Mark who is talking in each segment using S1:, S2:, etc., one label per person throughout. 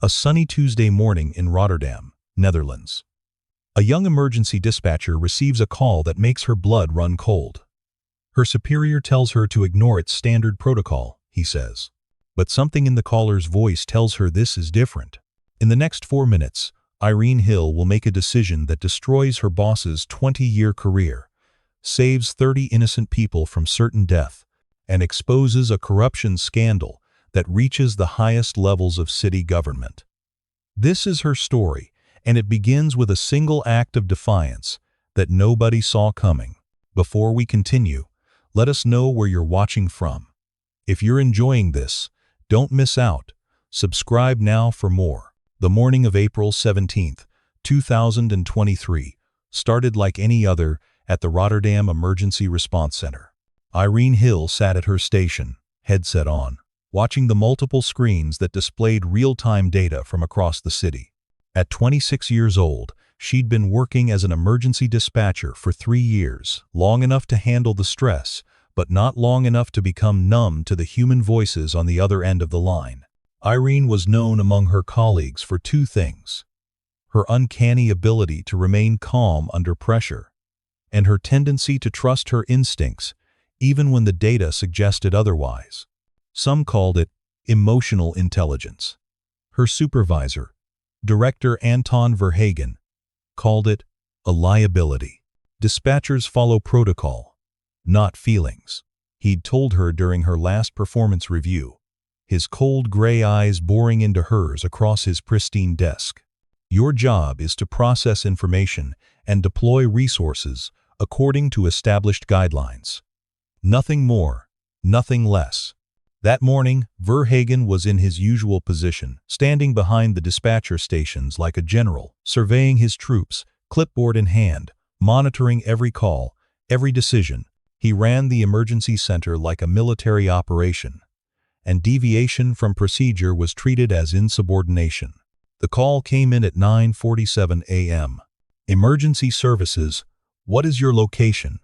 S1: A sunny Tuesday morning in Rotterdam, Netherlands. A young emergency dispatcher receives a call that makes her blood run cold. Her superior tells her to ignore its standard protocol, he says. But something in the caller's voice tells her this is different. In the next 4 minutes, Irene Hill will make a decision that destroys her boss's 20-year career, saves 30 innocent people from certain death, and exposes a corruption scandal that reaches the highest levels of city government. This is her story, and it begins with a single act of defiance that nobody saw coming. Before we continue, let us know where you're watching from. If you're enjoying this, don't miss out. Subscribe now for more. The morning of April 17, 2023, started like any other at the Rotterdam Emergency Response Center. Irene Hill sat at her station, headset on, watching the multiple screens that displayed real-time data from across the city. At 26 years old, she'd been working as an emergency dispatcher for 3 years, long enough to handle the stress, but not long enough to become numb to the human voices on the other end of the line. Irene was known among her colleagues for 2 things: her uncanny ability to remain calm under pressure, and her tendency to trust her instincts, even when the data suggested otherwise. Some called it emotional intelligence. Her supervisor, Director Anton Verhagen, called it a liability. Dispatchers follow protocol, not feelings, he'd told her during her last performance review, his cold gray eyes boring into hers across his pristine desk. Your job is to process information and deploy resources according to established guidelines. Nothing more, nothing less. That morning, Verhagen was in his usual position, standing behind the dispatcher stations like a general, surveying his troops, clipboard in hand, monitoring every call, every decision. He ran the emergency center like a military operation, and deviation from procedure was treated as insubordination. The call came in at 9:47 a.m. Emergency services, what is your location?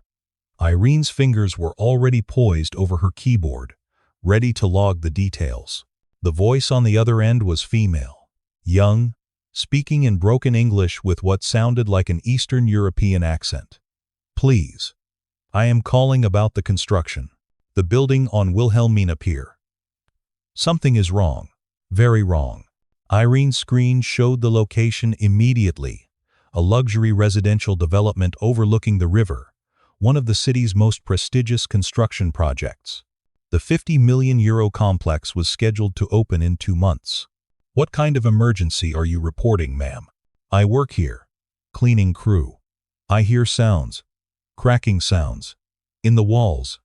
S1: Irene's fingers were already poised over her keyboard, ready to log the details. The voice on the other end was female, young, speaking in broken English with what sounded like an Eastern European accent. Please. I am calling about the construction. The building on Wilhelmina Pier. Something is wrong. Very wrong. Irene's screen showed the location immediately. A luxury residential development overlooking the river, one of the city's most prestigious construction projects. The €50 million complex was scheduled to open in 2 months. What kind of emergency are you reporting, ma'am? I work here. Cleaning crew. I hear sounds. Cracking sounds. In the walls.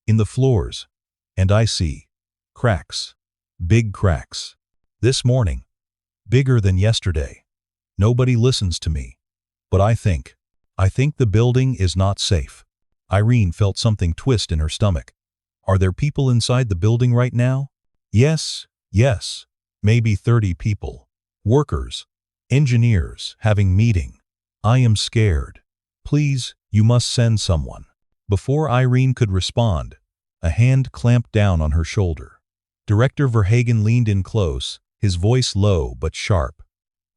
S1: In the floors. And I see cracks. Big cracks. This morning. Bigger than yesterday. Nobody listens to me. But I think the building is not safe. Irene felt something twist in her stomach. Are there people inside the building right now? Yes. Maybe 30 people. Workers. Engineers having meeting. I am scared. Please, you must send someone. Before Irene could respond, a hand clamped down on her shoulder. Director Verhagen leaned in close, his voice low but sharp.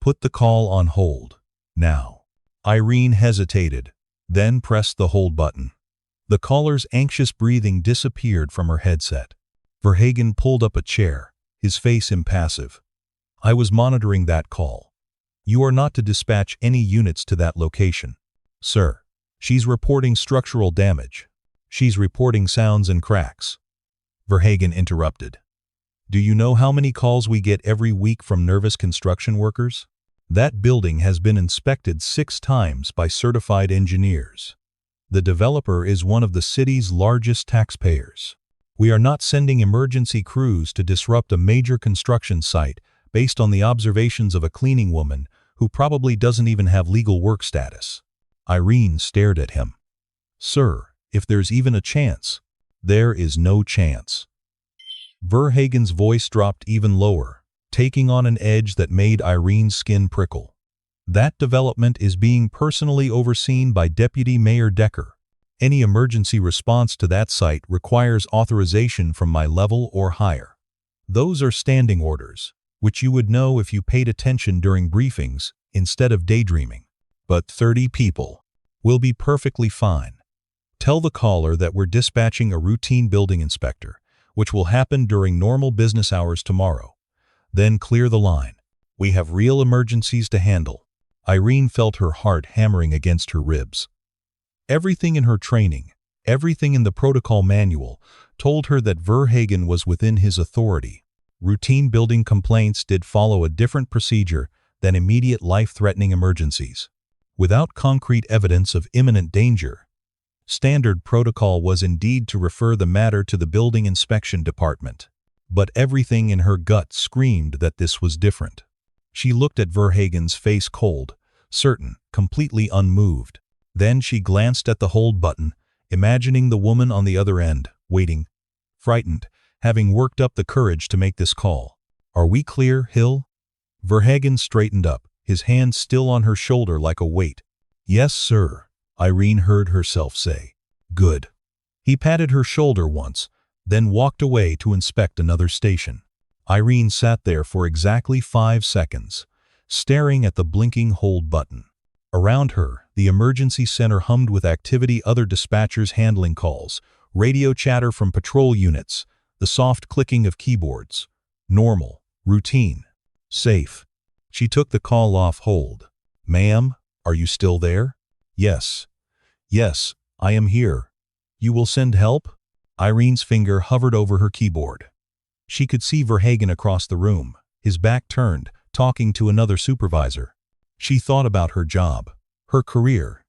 S1: Put the call on hold. Now. Irene hesitated, then pressed the hold button. The caller's anxious breathing disappeared from her headset. Verhagen pulled up a chair, his face impassive. I was monitoring that call. You are not to dispatch any units to that location. Sir. She's reporting structural damage. She's reporting sounds and cracks. Verhagen interrupted. Do you know how many calls we get every week from nervous construction workers? That building has been inspected 6 times by certified engineers. The developer is one of the city's largest taxpayers. We are not sending emergency crews to disrupt a major construction site based on the observations of a cleaning woman who probably doesn't even have legal work status. Irene stared at him. Sir, if there's even a chance. There is no chance. Verhagen's voice dropped even lower, taking on an edge that made Irene's skin prickle. That development is being personally overseen by Deputy Mayor Decker. Any emergency response to that site requires authorization from my level or higher. Those are standing orders. which you would know if you paid attention during briefings instead of daydreaming. But 30 people will be perfectly fine. Tell the caller that we're dispatching a routine building inspector, which will happen during normal business hours tomorrow. Then clear the line. We have real emergencies to handle. Irene felt her heart hammering against her ribs. Everything in her training, everything in the protocol manual, told her that Verhagen was within his authority. Routine building complaints did follow a different procedure than immediate life-threatening emergencies. Without concrete evidence of imminent danger, standard protocol was indeed to refer the matter to the building inspection department. But everything in her gut screamed that this was different. She looked at Verhagen's face cold, certain, completely unmoved. Then she glanced at the hold button, imagining the woman on the other end, waiting, frightened, having worked up the courage to make this call. Are we clear, Hill? Verhagen straightened up, his hand still on her shoulder like a weight. Yes, sir, Irene heard herself say. Good. He patted her shoulder once, then walked away to inspect another station. Irene sat there for exactly 5 seconds, staring at the blinking hold button. Around her, the emergency center hummed with activity, other dispatchers handling calls, radio chatter from patrol units, the soft clicking of keyboards. Normal, routine, safe. She took the call off hold. Ma'am, are you still there? Yes. Yes, I am here. You will send help? Irene's finger hovered over her keyboard. She could see Verhagen across the room, his back turned, talking to another supervisor. She thought about her job, her career,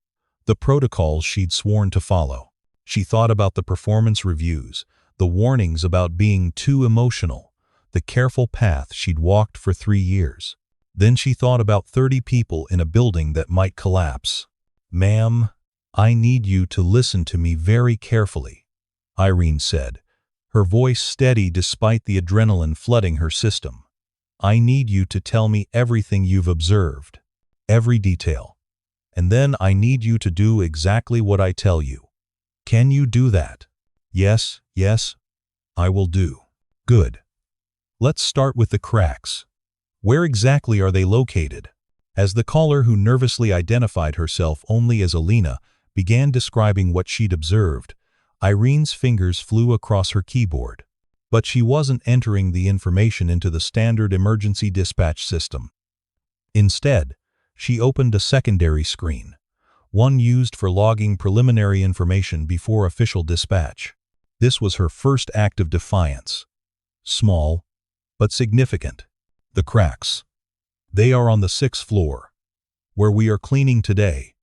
S1: the protocols she'd sworn to follow. She thought about the performance reviews, the warnings about being too emotional, the careful path she'd walked for 3 years. Then she thought about 30 people in a building that might collapse. Ma'am, I need you to listen to me very carefully, Irene said, her voice steady despite the adrenaline flooding her system. I need you to tell me everything you've observed, every detail. And then I need you to do exactly what I tell you. Can you do that? Yes, yes, I will do. Good. Let's start with the cracks. Where exactly are they located? As the caller, who nervously identified herself only as Alina, began describing what she'd observed, Irene's fingers flew across her keyboard. But she wasn't entering the information into the standard emergency dispatch system. Instead, she opened a secondary screen, one used for logging preliminary information before official dispatch. This was her first act of defiance. Small, but significant. The cracks. They are on the 6th floor, where we are cleaning today,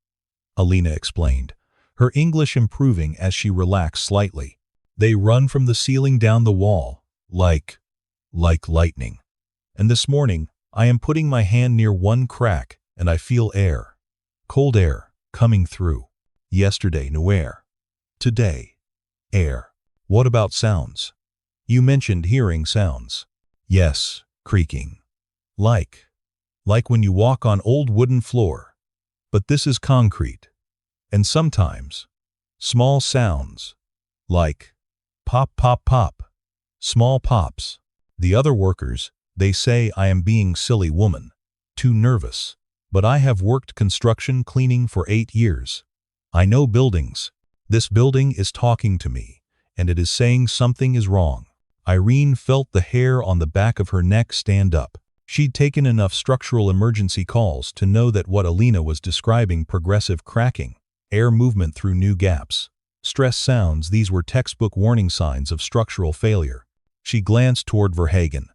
S1: Alina explained, her English improving as she relaxed slightly. They run from the ceiling down the wall, like lightning. And this morning, I am putting my hand near one crack, and I feel air. Cold air, coming through. Yesterday, no air. Today, air. What about sounds? You mentioned hearing sounds. Yes, creaking. Like when you walk on old wooden floor. But this is concrete. And sometimes, small sounds, like pop, pop, pop, small pops. The other workers, they say I am being silly woman, too nervous. But I have worked construction cleaning for 8 years. I know buildings. This building is talking to me, and it is saying something is wrong. Irene felt the hair on the back of her neck stand up. She'd taken enough structural emergency calls to know that what Alina was describing, progressive cracking, air movement through new gaps, stress sounds, these were textbook warning signs of structural failure. She glanced toward Verhagen.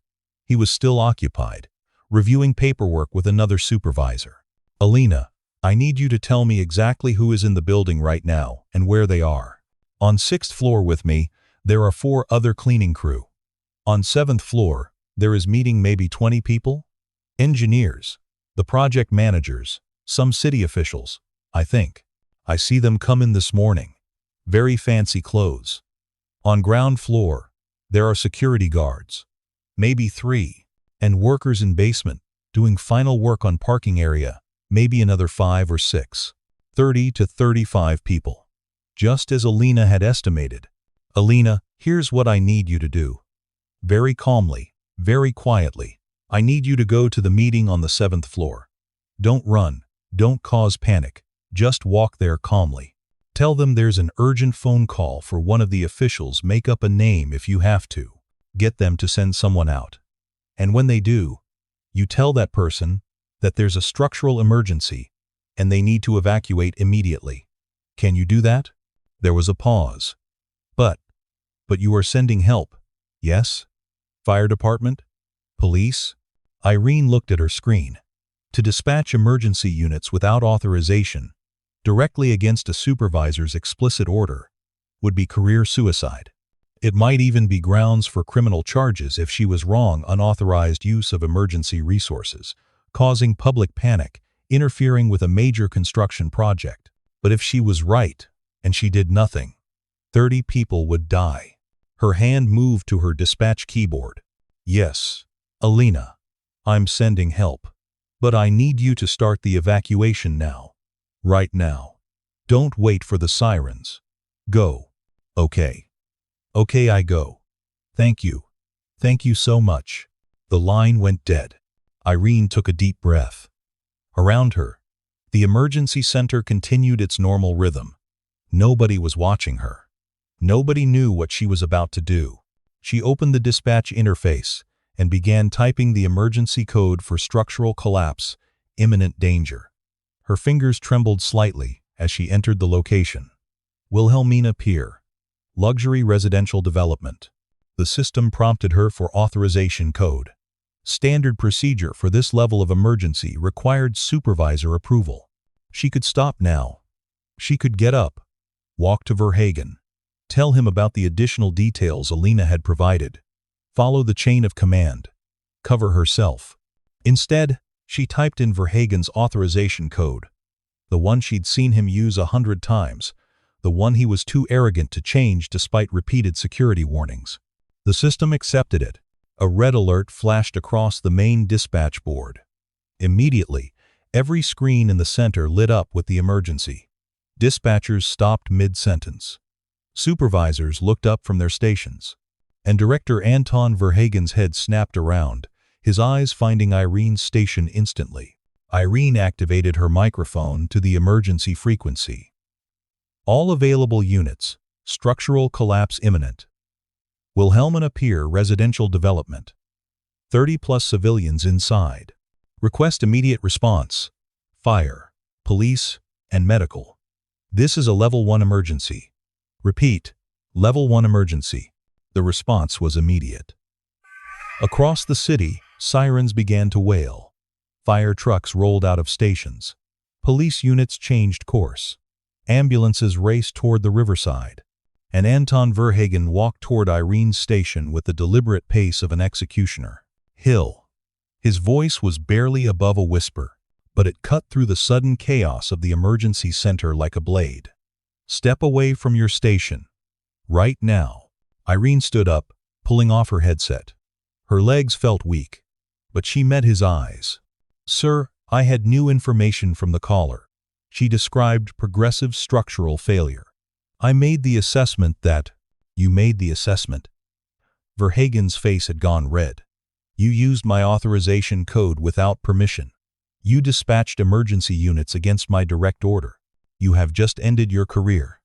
S1: He was still occupied, reviewing paperwork with another supervisor. Alina, I need you to tell me exactly who is in the building right now and where they are. On 6th floor with me, there are 4 other cleaning crew. On 7th floor, there is meeting maybe 20 people? Engineers, the project managers, some city officials, I think. I see them come in this morning. Very fancy clothes. On ground floor, there are security guards. Maybe 3. And workers in basement, doing final work on parking area, maybe another 5 or 6. 30 to 35 people. Just as Alina had estimated. Alina, here's what I need you to do. Very calmly, very quietly. I need you to go to the meeting on the 7th floor. Don't run. Don't cause panic. Just walk there calmly. Tell them there's an urgent phone call for one of the officials. Make up a name if you have to. Get them to send someone out. And when they do, you tell that person that there's a structural emergency and they need to evacuate immediately. Can you do that? There was a pause. But you are sending help, yes? Fire department? Police? Irene looked at her screen. To dispatch emergency units without authorization, directly against a supervisor's explicit order, would be career suicide. It might even be grounds for criminal charges if she was wrong. Unauthorized use of emergency resources, causing public panic, interfering with a major construction project. But if she was right, and she did nothing, 30 people would die. Her hand moved to her dispatch keyboard. Yes, Alina, I'm sending help. But I need you to start the evacuation now. Right now. Don't wait for the sirens. Go. Okay. Okay, I go. Thank you. Thank you so much. The line went dead. Irene took a deep breath. Around her, the emergency center continued its normal rhythm. Nobody was watching her. Nobody knew what she was about to do. She opened the dispatch interface and began typing the emergency code for structural collapse, imminent danger. Her fingers trembled slightly as she entered the location. Wilhelmina Pier, luxury residential development. The system prompted her for authorization code. Standard procedure for this level of emergency required supervisor approval. She could stop now. She could get up, walk to Verhagen, tell him about the additional details Alina had provided, follow the chain of command, cover herself. Instead, she typed in Verhagen's authorization code, the one she'd seen him use 100 times, the one he was too arrogant to change despite repeated security warnings. The system accepted it. A red alert flashed across the main dispatch board. Immediately, every screen in the center lit up with the emergency. Dispatchers stopped mid-sentence. Supervisors looked up from their stations. And Director Anton Verhagen's head snapped around, his eyes finding Irene's station instantly. Irene activated her microphone to the emergency frequency. All available units, structural collapse imminent. Wilhelmina Pier residential development. 30+ civilians inside. Request immediate response. Fire, police, and medical. This is a level 1 emergency. Repeat, level 1 emergency. The response was immediate. Across the city, sirens began to wail. Fire trucks rolled out of stations. Police units changed course. Ambulances raced toward the riverside. And Anton Verhagen walked toward Irene's station with the deliberate pace of an executioner. Hill. His voice was barely above a whisper, but it cut through the sudden chaos of the emergency center like a blade. Step away from your station. Right now. Irene stood up, pulling off her headset. Her legs felt weak, but she met his eyes. Sir, I had new information from the caller. She described progressive structural failure. I made the assessment that... You made the assessment. Verhagen's face had gone red. You used my authorization code without permission. You dispatched emergency units against my direct order. You have just ended your career.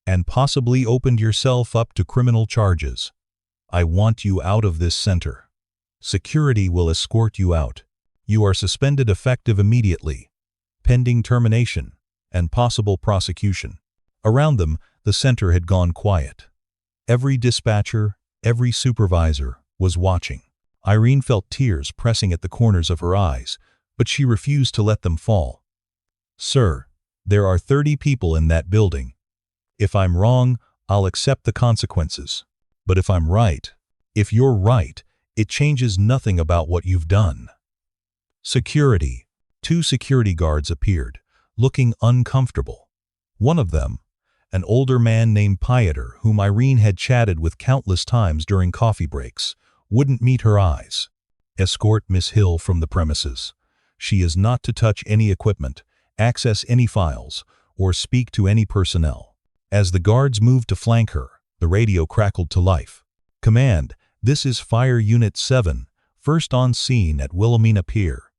S1: And possibly opened yourself up to criminal charges. I want you out of this center. Security will escort you out. You are suspended effective immediately, pending termination, and possible prosecution. Around them, the center had gone quiet. Every dispatcher, every supervisor, was watching. Irene felt tears pressing at the corners of her eyes, but she refused to let them fall. Sir, there are 30 people in that building. If I'm wrong, I'll accept the consequences. But if I'm right, if you're right, it changes nothing about what you've done. Security. 2 security guards appeared, looking uncomfortable. One of them, an older man named Pieter, whom Irene had chatted with countless times during coffee breaks, wouldn't meet her eyes. Escort Miss Hill from the premises. She is not to touch any equipment, access any files, or speak to any personnel. As the guards moved to flank her, the radio crackled to life. Command, this is Fire Unit 7, First on scene at Wilhelmina Pier.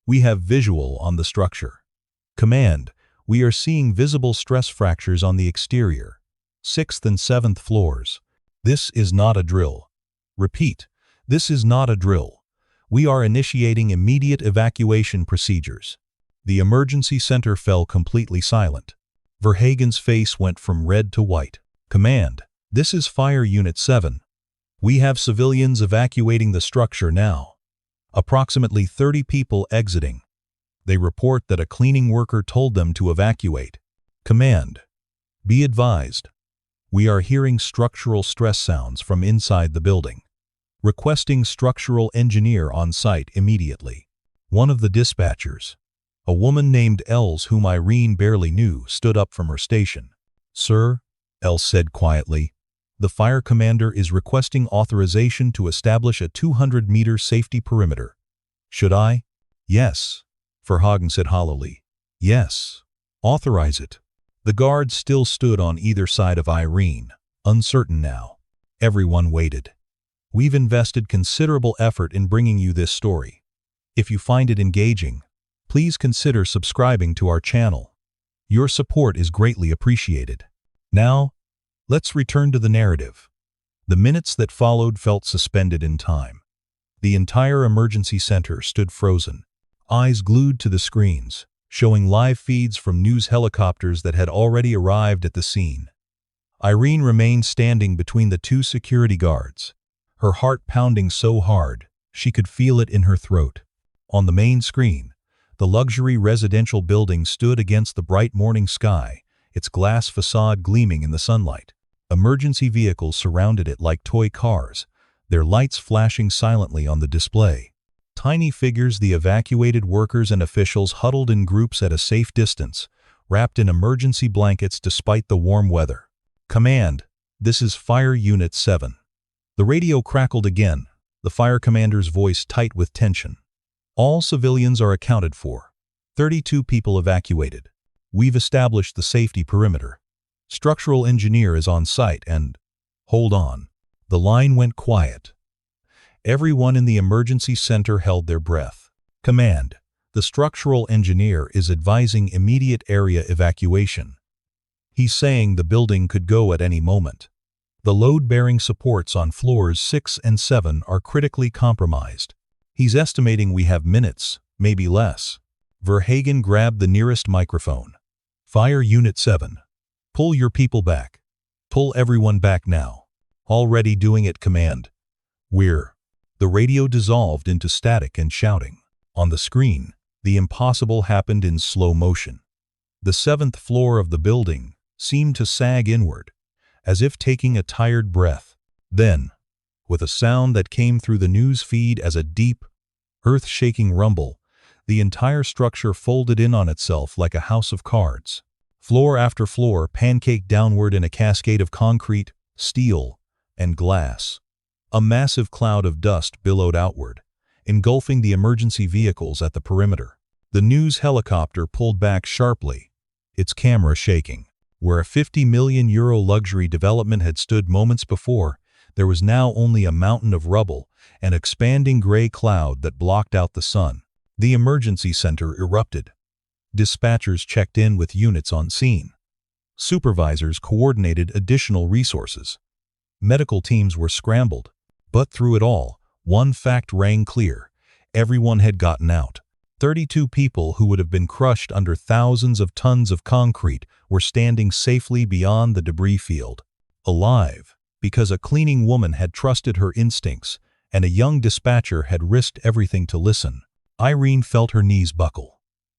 S1: We have visual on the structure. Command, we are seeing visible stress fractures on the exterior. 6th and 7th floors. This is not a drill. Repeat, this is not a drill. We are initiating immediate evacuation procedures. The emergency center fell completely silent. Verhagen's face went from red to white. Command, this is Fire Unit 7. We have civilians evacuating the structure now. Approximately 30 people exiting. They report that a cleaning worker told them to evacuate. Command, be advised. We are hearing structural stress sounds from inside the building. Requesting structural engineer on site immediately. One of the dispatchers, a woman named Els whom Irene barely knew, stood up from her station. Sir, Els said quietly, the fire commander is requesting authorization to establish a 200-meter safety perimeter. Should I? Yes, Verhagen said hollowly. Yes, authorize it. The guards still stood on either side of Irene, uncertain now. Everyone waited. We've invested considerable effort in bringing you this story. If you find it engaging, please consider subscribing to our channel. Your support is greatly appreciated. Now, let's return to the narrative. The minutes that followed felt suspended in time. The entire emergency center stood frozen, eyes glued to the screens, showing live feeds from news helicopters that had already arrived at the scene. Irene remained standing between the two security guards, her heart pounding so hard she could feel it in her throat. On the main screen, the luxury residential building stood against the bright morning sky, its glass facade gleaming in the sunlight. Emergency vehicles surrounded it like toy cars, their lights flashing silently on the display. Tiny figures, the evacuated workers and officials huddled in groups at a safe distance, wrapped in emergency blankets despite the warm weather. Command, this is Fire Unit 7. The radio crackled again, the fire commander's voice tight with tension. All civilians are accounted for. 32 people evacuated. We've established the safety perimeter. Structural engineer is on site and… Hold on. The line went quiet. Everyone in the emergency center held their breath. Command, the structural engineer is advising immediate area evacuation. He's saying the building could go at any moment. The load-bearing supports on floors 6 and 7 are critically compromised. He's estimating we have minutes, maybe less. Verhagen grabbed the nearest microphone. Fire Unit 7. Pull your people back. Pull everyone back now. Already doing it, Command. The radio dissolved into static and shouting. On the screen, the impossible happened in slow motion. The 7th floor of the building seemed to sag inward, as if taking a tired breath. Then, with a sound that came through the news feed as a deep, earth-shaking rumble, the entire structure folded in on itself like a house of cards. Floor after floor pancaked downward in a cascade of concrete, steel, and glass. A massive cloud of dust billowed outward, engulfing the emergency vehicles at the perimeter. The news helicopter pulled back sharply, its camera shaking. Where a €50 million luxury development had stood moments before, there was now only a mountain of rubble, an expanding gray cloud that blocked out the sun. The emergency center erupted. Dispatchers checked in with units on scene. Supervisors coordinated additional resources. Medical teams were scrambled. But through it all, one fact rang clear. Everyone had gotten out. 32 people who would have been crushed under thousands of tons of concrete were standing safely beyond the debris field. Alive, because a cleaning woman had trusted her instincts and a young dispatcher had risked everything to listen. Irene felt her knees buckle.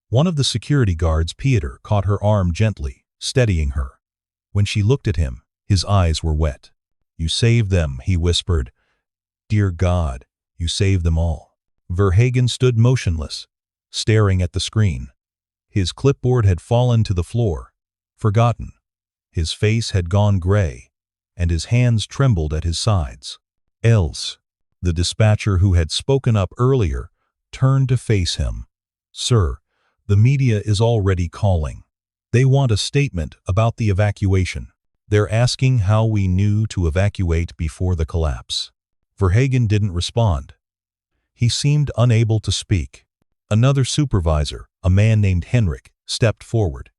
S1: One of the security guards, Peter, caught her arm gently, steadying her. When she looked at him, his eyes were wet. "You saved them," he whispered. "Dear God, you saved them all." Verhagen stood motionless, staring at the screen. His clipboard had fallen to the floor, forgotten. His face had gone gray, and his hands trembled at his sides. Els, the dispatcher who had spoken up earlier, turned to face him. "Sir, the media is already calling. They want a statement about the evacuation. They're asking how we knew to evacuate before the collapse." Verhagen didn't respond. He seemed unable to speak. Another supervisor, a man named Henrik, stepped forward.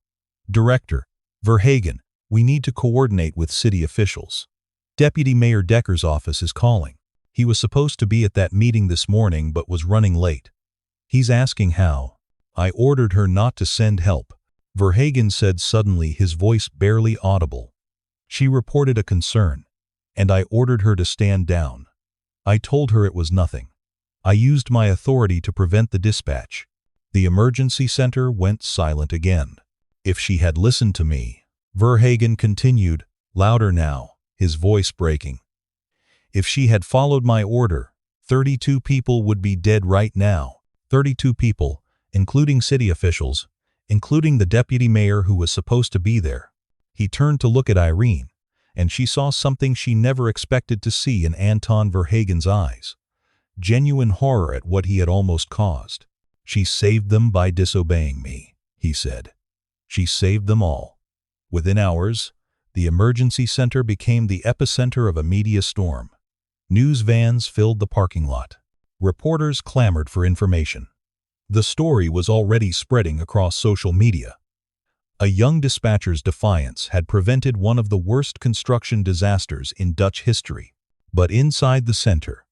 S1: "Director Verhagen, we need to coordinate with city officials. Deputy Mayor Decker's office is calling. He was supposed to be at that meeting this morning but was running late. He's asking how. I ordered her not to send help," Verhagen said suddenly, his voice barely audible. "She reported a concern, and I ordered her to stand down. I told her it was nothing. I used my authority to prevent the dispatch." The emergency center went silent again. "If she had listened to me," Verhagen continued, louder now, his voice breaking. "If she had followed my order, 32 people would be dead right now. 32 people, including city officials, including the deputy mayor who was supposed to be there." He turned to look at Irene, and she saw something she never expected to see in Anton Verhagen's eyes. Genuine horror at what he had almost caused. "She saved them by disobeying me," he said. "She saved them all." Within hours, the emergency center became the epicenter of a media storm. News vans filled the parking lot. Reporters clamored for information. The story was already spreading across social media. A young dispatcher's defiance had prevented one of the worst construction disasters in Dutch history. But inside the center,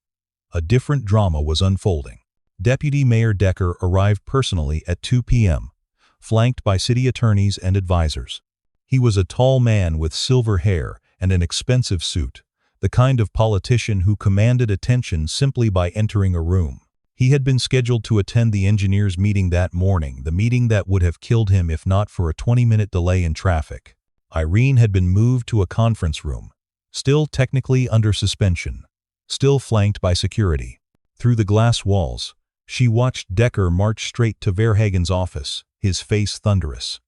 S1: a different drama was unfolding. Deputy Mayor Decker arrived personally at 2 p.m., flanked by city attorneys and advisors. He was a tall man with silver hair and an expensive suit, the kind of politician who commanded attention simply by entering a room. He had been scheduled to attend the engineers' meeting that morning, the meeting that would have killed him if not for a 20-minute delay in traffic. Irene had been moved to a conference room, still technically under suspension, still flanked by security. Through the glass walls, she watched Decker march straight to Verhagen's office, his face thunderous.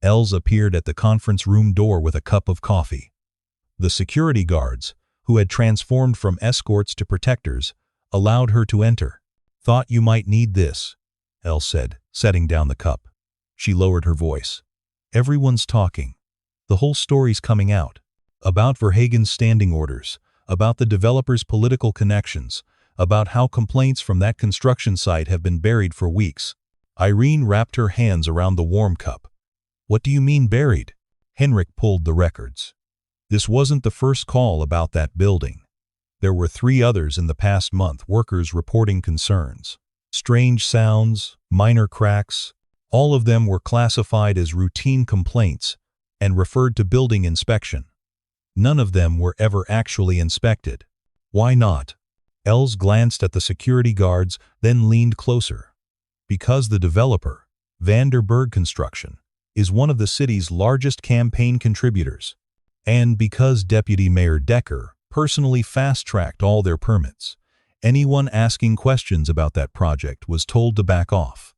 S1: Els appeared at the conference room door with a cup of coffee. The security guards, who had transformed from escorts to protectors, allowed her to enter. "Thought you might need this," Els said, setting down the cup. She lowered her voice. "Everyone's talking. The whole story's coming out. About Verhagen's standing orders, about the developer's political connections, about how complaints from that construction site have been buried for weeks." Irene wrapped her hands around the warm cup. "What do you mean buried?" Henrik pulled the records. "This wasn't the first call about that building. There were 3 others in the past month, workers reporting concerns. Strange sounds, minor cracks, all of them were classified as routine complaints and referred to building inspection. None of them were ever actually inspected." "Why not?" Els glanced at the security guards, then leaned closer. "Because the developer, Vanderberg Construction, is one of the city's largest campaign contributors, and because Deputy Mayor Decker personally fast-tracked all their permits. Anyone asking questions about that project was told to back off.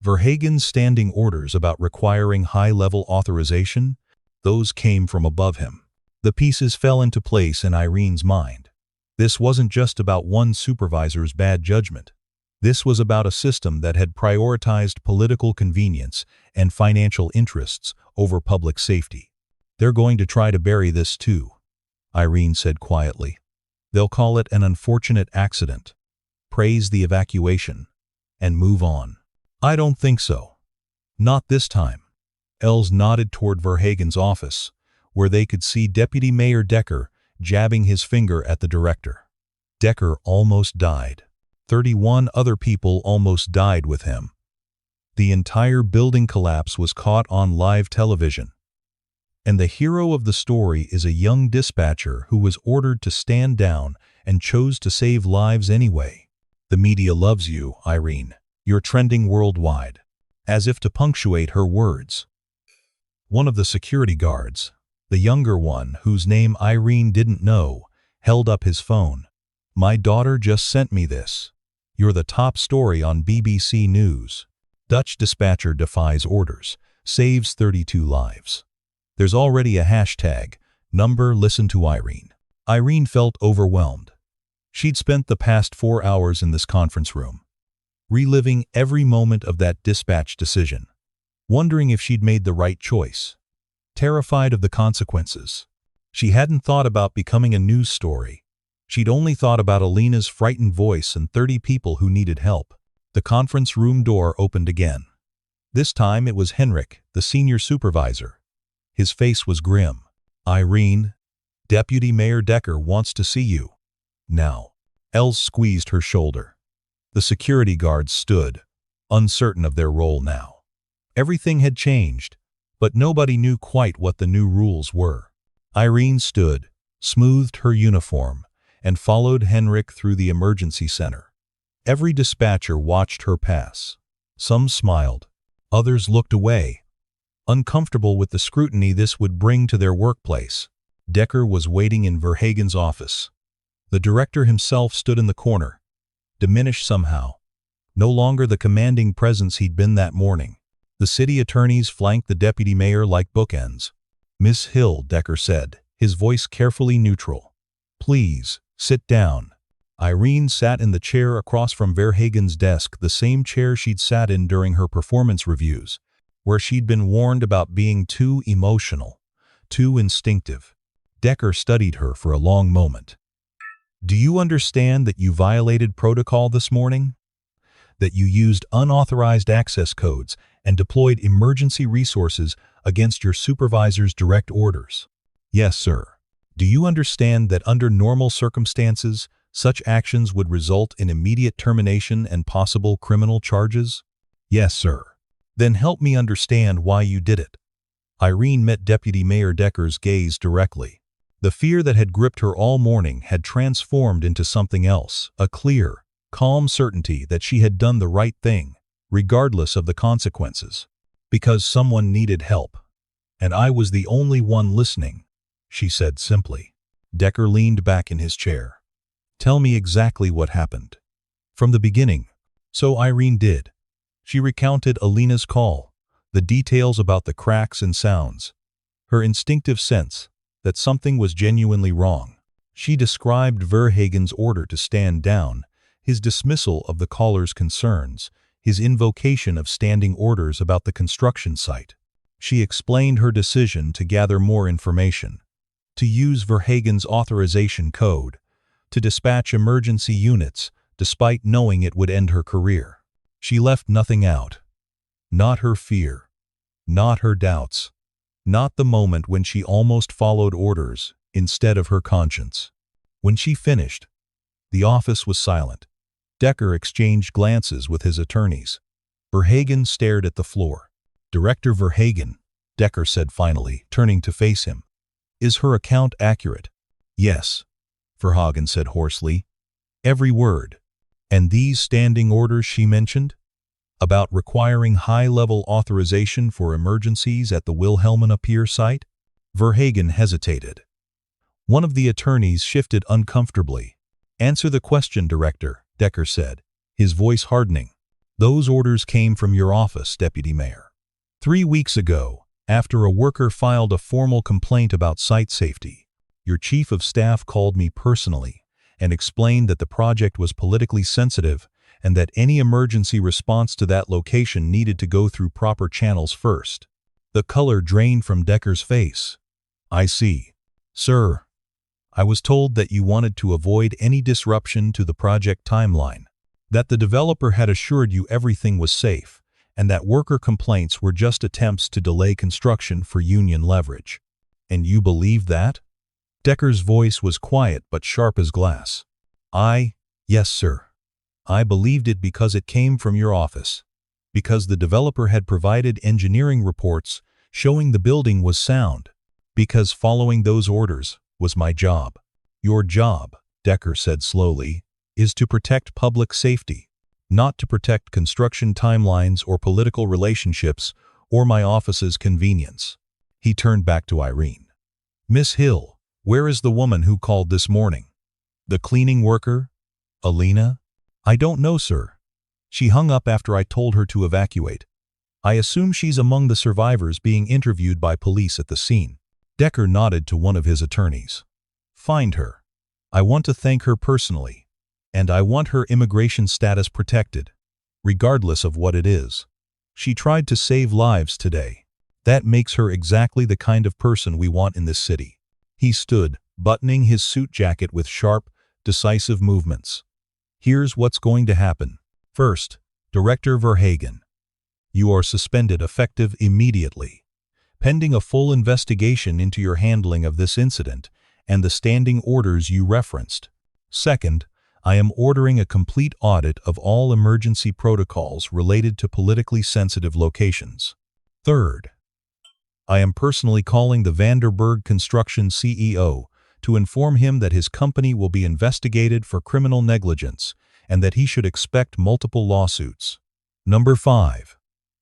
S1: Verhagen's standing orders about requiring high-level authorization, those came from above him." The pieces fell into place in Irene's mind. This wasn't just about one supervisor's bad judgment. This was about a system that had prioritized political convenience and financial interests over public safety. "They're going to try to bury this too," Irene said quietly. "They'll call it an unfortunate accident, praise the evacuation, and move on." "I don't think so. Not this time." Els nodded toward Verhagen's office, where they could see Deputy Mayor Decker jabbing his finger at the director. Decker almost died. 31 other people almost died with him. The entire building collapse was caught on live television. And the hero of the story is a young dispatcher who was ordered to stand down and chose to save lives anyway. "The media loves you, Irene. You're trending worldwide." As if to punctuate her words, one of the security guards, the younger one whose name Irene didn't know, held up his phone. "My daughter just sent me this. You're the top story on BBC News. Dutch dispatcher defies orders, saves 32 lives. There's already a hashtag, #listen to Irene." Irene felt overwhelmed. She'd spent the past 4 hours in this conference room, reliving every moment of that dispatch decision, wondering if she'd made the right choice, terrified of the consequences. She hadn't thought about becoming a news story. She'd only thought about Alina's frightened voice and 30 people who needed help. The conference room door opened again. This time it was Henrik, the senior supervisor. His face was grim. "Irene, Deputy Mayor Decker wants to see you." Now. Els squeezed her shoulder. The security guards stood, uncertain of their role now. Everything had changed, but nobody knew quite what the new rules were. Irene stood, smoothed her uniform, and followed Henrik through the emergency center. Every dispatcher watched her pass. Some smiled. Others looked away, uncomfortable with the scrutiny this would bring to their workplace. Decker was waiting in Verhagen's office. The director himself stood in the corner, diminished somehow. No longer the commanding presence he'd been that morning. The city attorneys flanked the deputy mayor like bookends. "Miss Hill," Decker said, his voice carefully neutral. "Please, sit down." Irene sat in the chair across from Verhagen's desk, the same chair she'd sat in during her performance reviews, where she'd been warned about being too emotional, too instinctive. Decker studied her for a long moment. "Do you understand that you violated protocol this morning? That you used unauthorized access codes and deployed emergency resources against your supervisor's direct orders?" "Yes, sir." "Do you understand that under normal circumstances, such actions would result in immediate termination and possible criminal charges?" "Yes, sir." "Then help me understand why you did it." Irene met Deputy Mayor Decker's gaze directly. The fear that had gripped her all morning had transformed into something else, a clear, calm certainty that she had done the right thing, regardless of the consequences. "Because someone needed help. And I was the only one listening," she said simply. Decker leaned back in his chair. "Tell me exactly what happened." "From the beginning." So Irene did. She recounted Alina's call, the details about the cracks and sounds, her instinctive sense that something was genuinely wrong. She described Verhagen's order to stand down, his dismissal of the caller's concerns, his invocation of standing orders about the construction site. She explained her decision to gather more information, to use Verhagen's authorization code, to dispatch emergency units despite knowing it would end her career. She left nothing out. Not her fear, not her doubts, not the moment when she almost followed orders instead of her conscience. When she finished, the office was silent. Decker exchanged glances with his attorneys. Verhagen stared at the floor. "Director Verhagen," Decker said finally, turning to face him. "Is her account accurate?" "Yes," Verhagen said hoarsely. "Every word." "And these standing orders she mentioned? About requiring high-level authorization for emergencies at the Wilhelmina Pier site?" Verhagen hesitated. One of the attorneys shifted uncomfortably. "Answer the question, Director," Decker said, his voice hardening. "Those orders came from your office, Deputy Mayor. 3 weeks ago, after a worker filed a formal complaint about site safety, your chief of staff called me personally and explained that the project was politically sensitive and that any emergency response to that location needed to go through proper channels first." The color drained from Decker's face. "I see. Sir, I was told that you wanted to avoid any disruption to the project timeline, that the developer had assured you everything was safe, and that worker complaints were just attempts to delay construction for union leverage. And you believed that?" Decker's voice was quiet but sharp as glass. Yes, sir. I believed it because it came from your office, because the developer had provided engineering reports showing the building was sound, because following those orders was my job." "Your job," Decker said slowly, "is to protect public safety, not to protect construction timelines or political relationships or my office's convenience." He turned back to Irene. "Miss Hill, where is the woman who called this morning? The cleaning worker? Alina?" "I don't know, sir. She hung up after I told her to evacuate. I assume she's among the survivors being interviewed by police at the scene." Decker nodded to one of his attorneys. "Find her. I want to thank her personally, and I want her immigration status protected, regardless of what it is. She tried to save lives today. That makes her exactly the kind of person we want in this city." He stood, buttoning his suit jacket with sharp, decisive movements. Here's what's going to happen. First, Director Verhagen. You are suspended effective immediately, pending a full investigation into your handling of this incident and the standing orders you referenced. Second, I am ordering a complete audit of all emergency protocols related to politically sensitive locations. Third, I am personally calling the Vanderburg Construction CEO to inform him that his company will be investigated for criminal negligence and that he should expect multiple lawsuits. Number 5.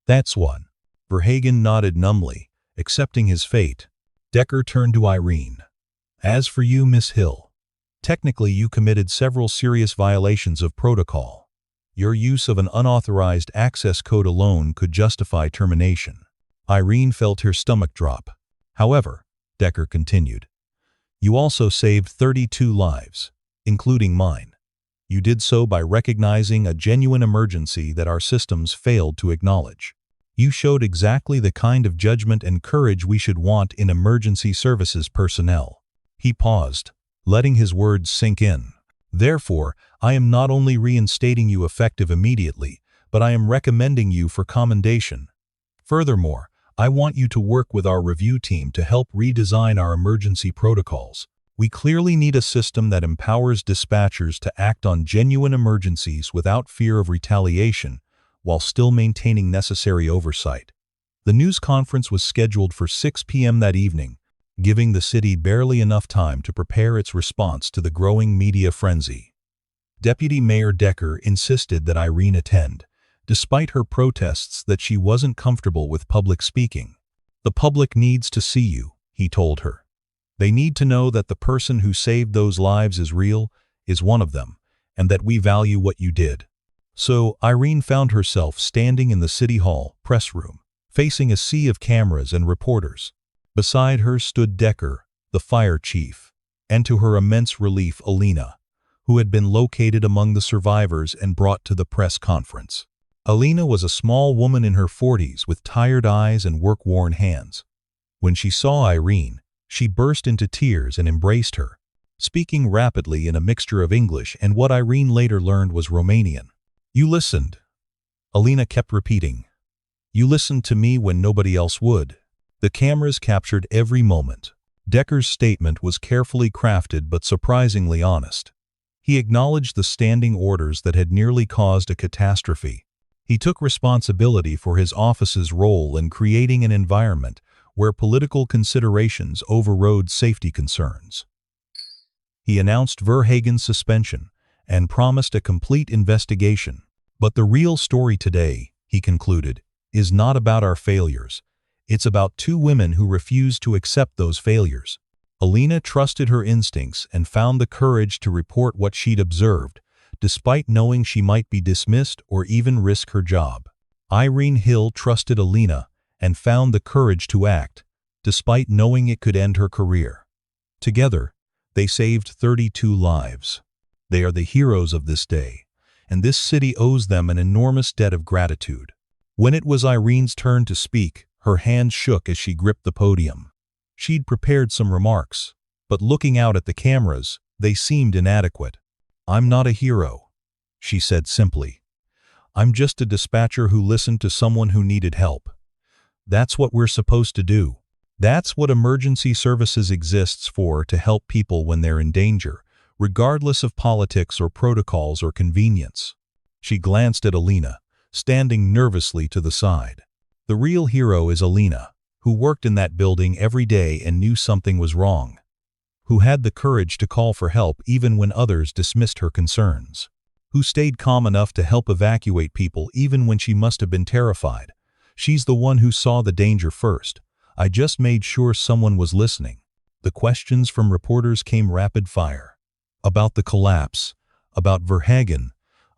S1: That's one. Verhagen nodded numbly, accepting his fate. Decker turned to Irene. As for you, Miss Hill, technically you committed several serious violations of protocol. Your use of an unauthorized access code alone could justify termination. Irene felt her stomach drop. However, Decker continued, you also saved 32 lives, including mine. You did so by recognizing a genuine emergency that our systems failed to acknowledge. You showed exactly the kind of judgment and courage we should want in emergency services personnel. He paused, letting his words sink in. Therefore, I am not only reinstating you effective immediately, but I am recommending you for commendation. Furthermore, I want you to work with our review team to help redesign our emergency protocols. We clearly need a system that empowers dispatchers to act on genuine emergencies without fear of retaliation, while still maintaining necessary oversight. The news conference was scheduled for 6 p.m. that evening, giving the city barely enough time to prepare its response to the growing media frenzy. Deputy Mayor Decker insisted that Irene attend, despite her protests that she wasn't comfortable with public speaking. The public needs to see you, he told her. They need to know that the person who saved those lives is real, is one of them, and that we value what you did. So, Irene found herself standing in the City Hall press room, facing a sea of cameras and reporters. Beside her stood Decker, the fire chief, and to her immense relief, Alina, who had been located among the survivors and brought to the press conference. Alina was a small woman in her 40s with tired eyes and work-worn hands. When she saw Irene, she burst into tears and embraced her, speaking rapidly in a mixture of English and what Irene later learned was Romanian. You listened. Alina kept repeating. You listened to me when nobody else would. The cameras captured every moment. Decker's statement was carefully crafted but surprisingly honest. He acknowledged the standing orders that had nearly caused a catastrophe. He took responsibility for his office's role in creating an environment where political considerations overrode safety concerns. He announced Verhagen's suspension and promised a complete investigation. But the real story today, he concluded, is not about our failures. It's about two women who refused to accept those failures. Alina trusted her instincts and found the courage to report what she'd observed, despite knowing she might be dismissed or even risk her job. Irene Hill trusted Alina and found the courage to act, despite knowing it could end her career. Together, they saved 32 lives. They are the heroes of this day, and this city owes them an enormous debt of gratitude. When it was Irene's turn to speak, her hands shook as she gripped the podium. She'd prepared some remarks, but looking out at the cameras, they seemed inadequate. I'm not a hero, she said simply. I'm just a dispatcher who listened to someone who needed help. That's what we're supposed to do. That's what emergency services exists for, to help people when they're in danger, regardless of politics or protocols or convenience. She glanced at Alina, standing nervously to the side. The real hero is Alina, who worked in that building every day and knew something was wrong, who had the courage to call for help even when others dismissed her concerns, who stayed calm enough to help evacuate people even when she must have been terrified. She's the one who saw the danger first. I just made sure someone was listening. The questions from reporters came rapid fire. About the collapse, about Verhagen,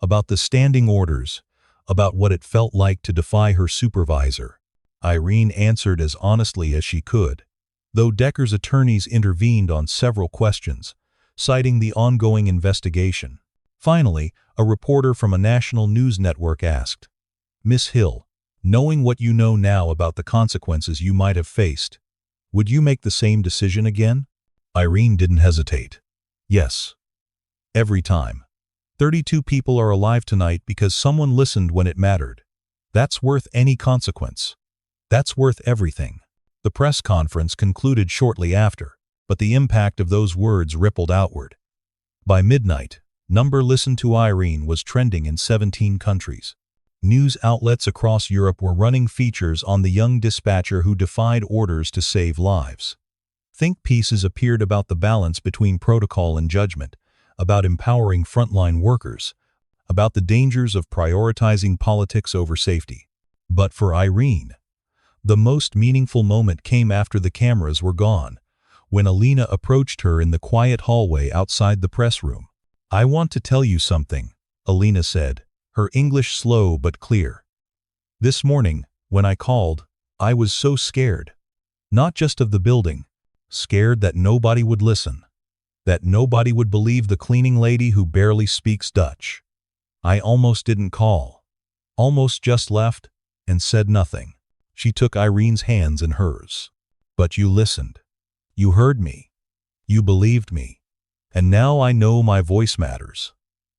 S1: about the standing orders, about what it felt like to defy her supervisor. Irene answered as honestly as she could, though Decker's attorneys intervened on several questions, citing the ongoing investigation. Finally, a reporter from a national news network asked, Miss Hill, knowing what you know now about the consequences you might have faced, would you make the same decision again? Irene didn't hesitate. Yes. Every time. 32 people are alive tonight because someone listened when it mattered. That's worth any consequence. That's worth everything. The press conference concluded shortly after, but the impact of those words rippled outward. By midnight, Number Listen to Irene was trending in 17 countries. News outlets across Europe were running features on the young dispatcher who defied orders to save lives. Think pieces appeared about the balance between protocol and judgment, about empowering frontline workers, about the dangers of prioritizing politics over safety. But for Irene, the most meaningful moment came after the cameras were gone, when Alina approached her in the quiet hallway outside the press room. "I want to tell you something," Alina said, her English slow but clear. "This morning, when I called, I was so scared. Not just of the building, scared that nobody would listen, that nobody would believe the cleaning lady who barely speaks Dutch. I almost didn't call, almost just left and said nothing." She took Irene's hands in hers. "But you listened. You heard me. You believed me. And now I know my voice matters.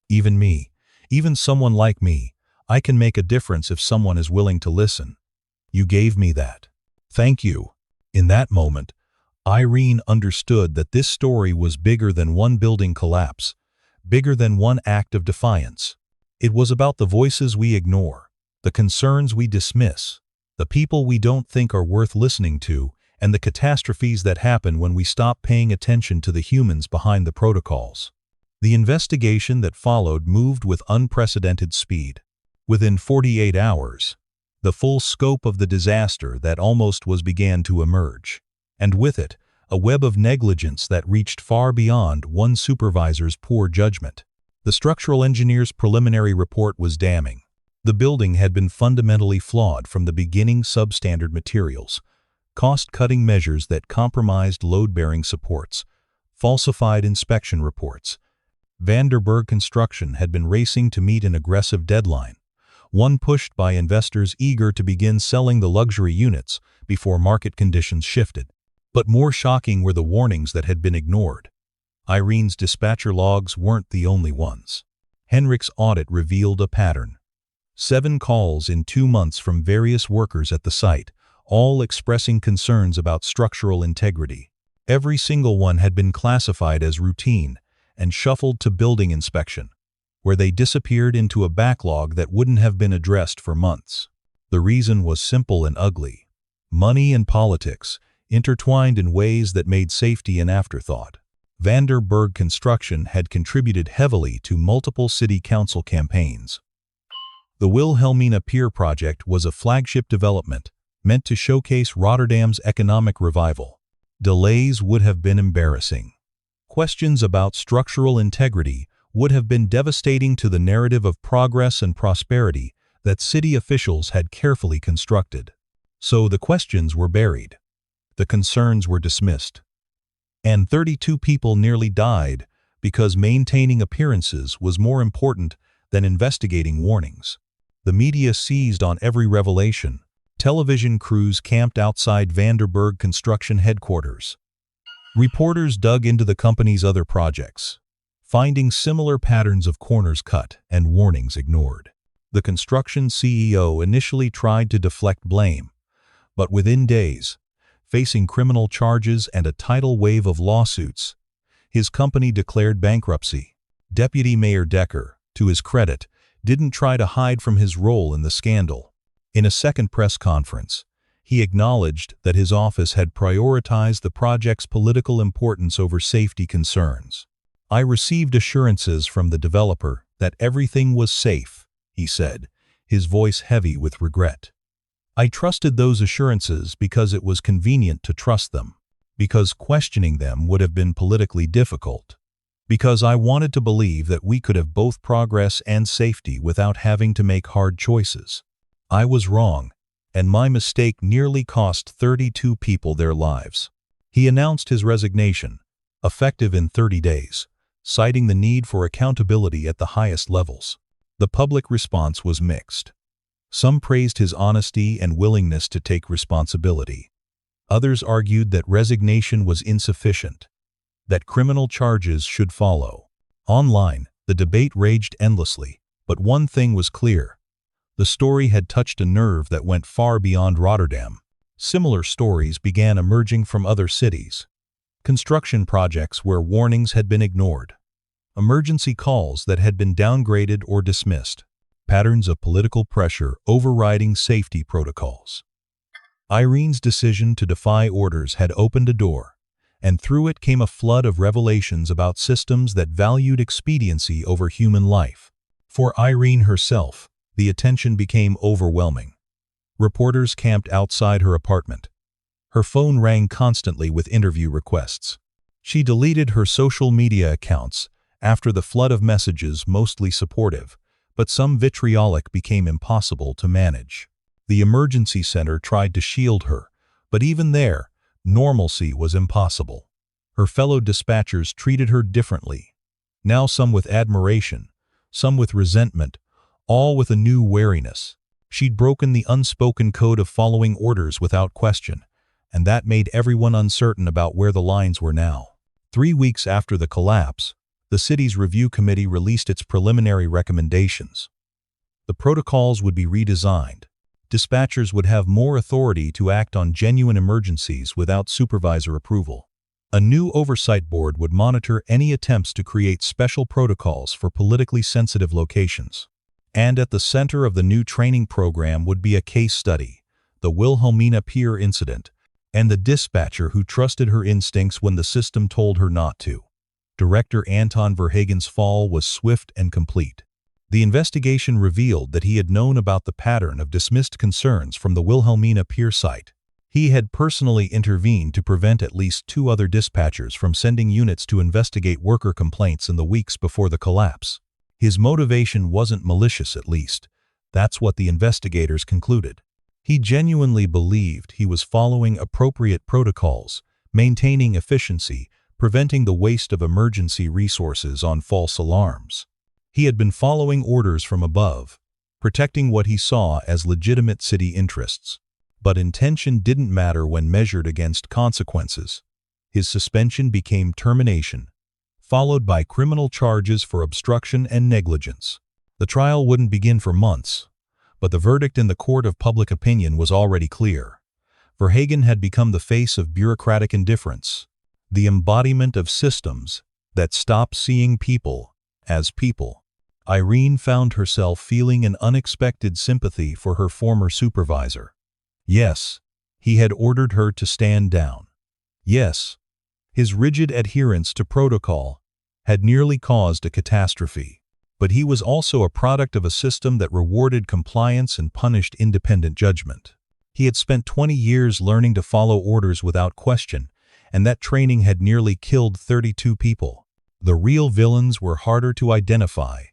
S1: Even me. Even someone like me, I can make a difference if someone is willing to listen. You gave me that. Thank you." In that moment, Irene understood that this story was bigger than one building collapse, bigger than one act of defiance. It was about the voices we ignore, the concerns we dismiss, the people we don't think are worth listening to, and the catastrophes that happen when we stop paying attention to the humans behind the protocols. The investigation that followed moved with unprecedented speed. Within 48 hours, the full scope of the disaster that almost was began to emerge, and with it, a web of negligence that reached far beyond one supervisor's poor judgment. The structural engineer's preliminary report was damning. The building had been fundamentally flawed from the beginning: substandard materials, cost-cutting measures that compromised load-bearing supports, falsified inspection reports. Vanderburg Construction had been racing to meet an aggressive deadline, one pushed by investors eager to begin selling the luxury units before market conditions shifted. But more shocking were the warnings that had been ignored. Irene's dispatcher logs weren't the only ones. Henrik's audit revealed a pattern. 7 calls in 2 months from various workers at the site, all expressing concerns about structural integrity. Every single one had been classified as routine and shuffled to building inspection, where they disappeared into a backlog that wouldn't have been addressed for months. The reason was simple and ugly. Money and politics, intertwined in ways that made safety an afterthought. Vanderburg Construction had contributed heavily to multiple city council campaigns. The Wilhelmina Pier project was a flagship development meant to showcase Rotterdam's economic revival. Delays would have been embarrassing. Questions about structural integrity would have been devastating to the narrative of progress and prosperity that city officials had carefully constructed. So the questions were buried. The concerns were dismissed. And 32 people nearly died because maintaining appearances was more important than investigating warnings. The media seized on every revelation. Television crews camped outside Vanderburg Construction headquarters. Reporters dug into the company's other projects, finding similar patterns of corners cut and warnings ignored. The construction CEO initially tried to deflect blame, but within days, facing criminal charges and a tidal wave of lawsuits, his company declared bankruptcy. Deputy Mayor Decker, to his credit, didn't try to hide from his role in the scandal. In a second press conference, he acknowledged that his office had prioritized the project's political importance over safety concerns. "I received assurances from the developer that everything was safe," he said, his voice heavy with regret. "I trusted those assurances because it was convenient to trust them, because questioning them would have been politically difficult, because I wanted to believe that we could have both progress and safety without having to make hard choices. I was wrong, and my mistake nearly cost 32 people their lives." He announced his resignation, effective in 30 days, citing the need for accountability at the highest levels. The public response was mixed. Some praised his honesty and willingness to take responsibility. Others argued that resignation was insufficient, that criminal charges should follow. Online, the debate raged endlessly, but one thing was clear. The story had touched a nerve that went far beyond Rotterdam. Similar stories began emerging from other cities. Construction projects where warnings had been ignored. Emergency calls that had been downgraded or dismissed. Patterns of political pressure overriding safety protocols. Irene's decision to defy orders had opened a door, and through it came a flood of revelations about systems that valued expediency over human life. For Irene herself, the attention became overwhelming. Reporters camped outside her apartment. Her phone rang constantly with interview requests. She deleted her social media accounts after the flood of messages, mostly supportive, but some vitriolic, became impossible to manage. The emergency center tried to shield her, but even there, normalcy was impossible. Her fellow dispatchers treated her differently. Now some with admiration, some with resentment, all with a new wariness. She'd broken the unspoken code of following orders without question, and that made everyone uncertain about where the lines were now. 3 weeks after the collapse, the city's review committee released its preliminary recommendations. The protocols would be redesigned. Dispatchers would have more authority to act on genuine emergencies without supervisor approval. A new oversight board would monitor any attempts to create special protocols for politically sensitive locations. And at the center of the new training program would be a case study, the Wilhelmina Pier incident, and the dispatcher who trusted her instincts when the system told her not to. Director Anton Verhagen's fall was swift and complete. The investigation revealed that he had known about the pattern of dismissed concerns from the Wilhelmina Pier site. He had personally intervened to prevent at least 2 other dispatchers from sending units to investigate worker complaints in the weeks before the collapse. His motivation wasn't malicious, at least. That's what the investigators concluded. He genuinely believed he was following appropriate protocols, maintaining efficiency, preventing the waste of emergency resources on false alarms. He had been following orders from above, protecting what he saw as legitimate city interests. But intention didn't matter when measured against consequences. His suspension became termination, followed by criminal charges for obstruction and negligence. The trial wouldn't begin for months, but the verdict in the court of public opinion was already clear. Verhagen had become the face of bureaucratic indifference, the embodiment of systems that stop seeing people as people. Irene found herself feeling an unexpected sympathy for her former supervisor. Yes, he had ordered her to stand down. Yes, his rigid adherence to protocol had nearly caused a catastrophe. But he was also a product of a system that rewarded compliance and punished independent judgment. He had spent 20 years learning to follow orders without question, and that training had nearly killed 32 people. The real villains were harder to identify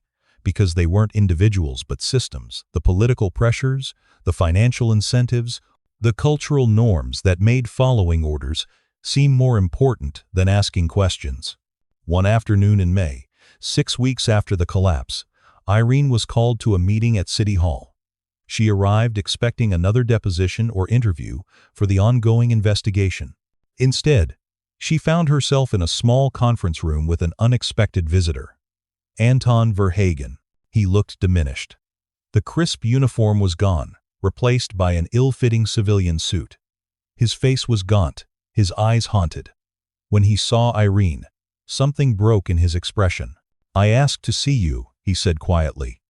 S1: because they weren't individuals but systems, the political pressures, the financial incentives, the cultural norms that made following orders seem more important than asking questions. One afternoon in May, 6 weeks after the collapse, Irene was called to a meeting at City Hall. She arrived expecting another deposition or interview for the ongoing investigation. Instead, she found herself in a small conference room with an unexpected visitor. Anton Verhagen. He looked diminished. The crisp uniform was gone, replaced by an ill-fitting civilian suit. His face was gaunt, his eyes haunted. When he saw Irene, something broke in his expression. "I asked to see you," he said quietly.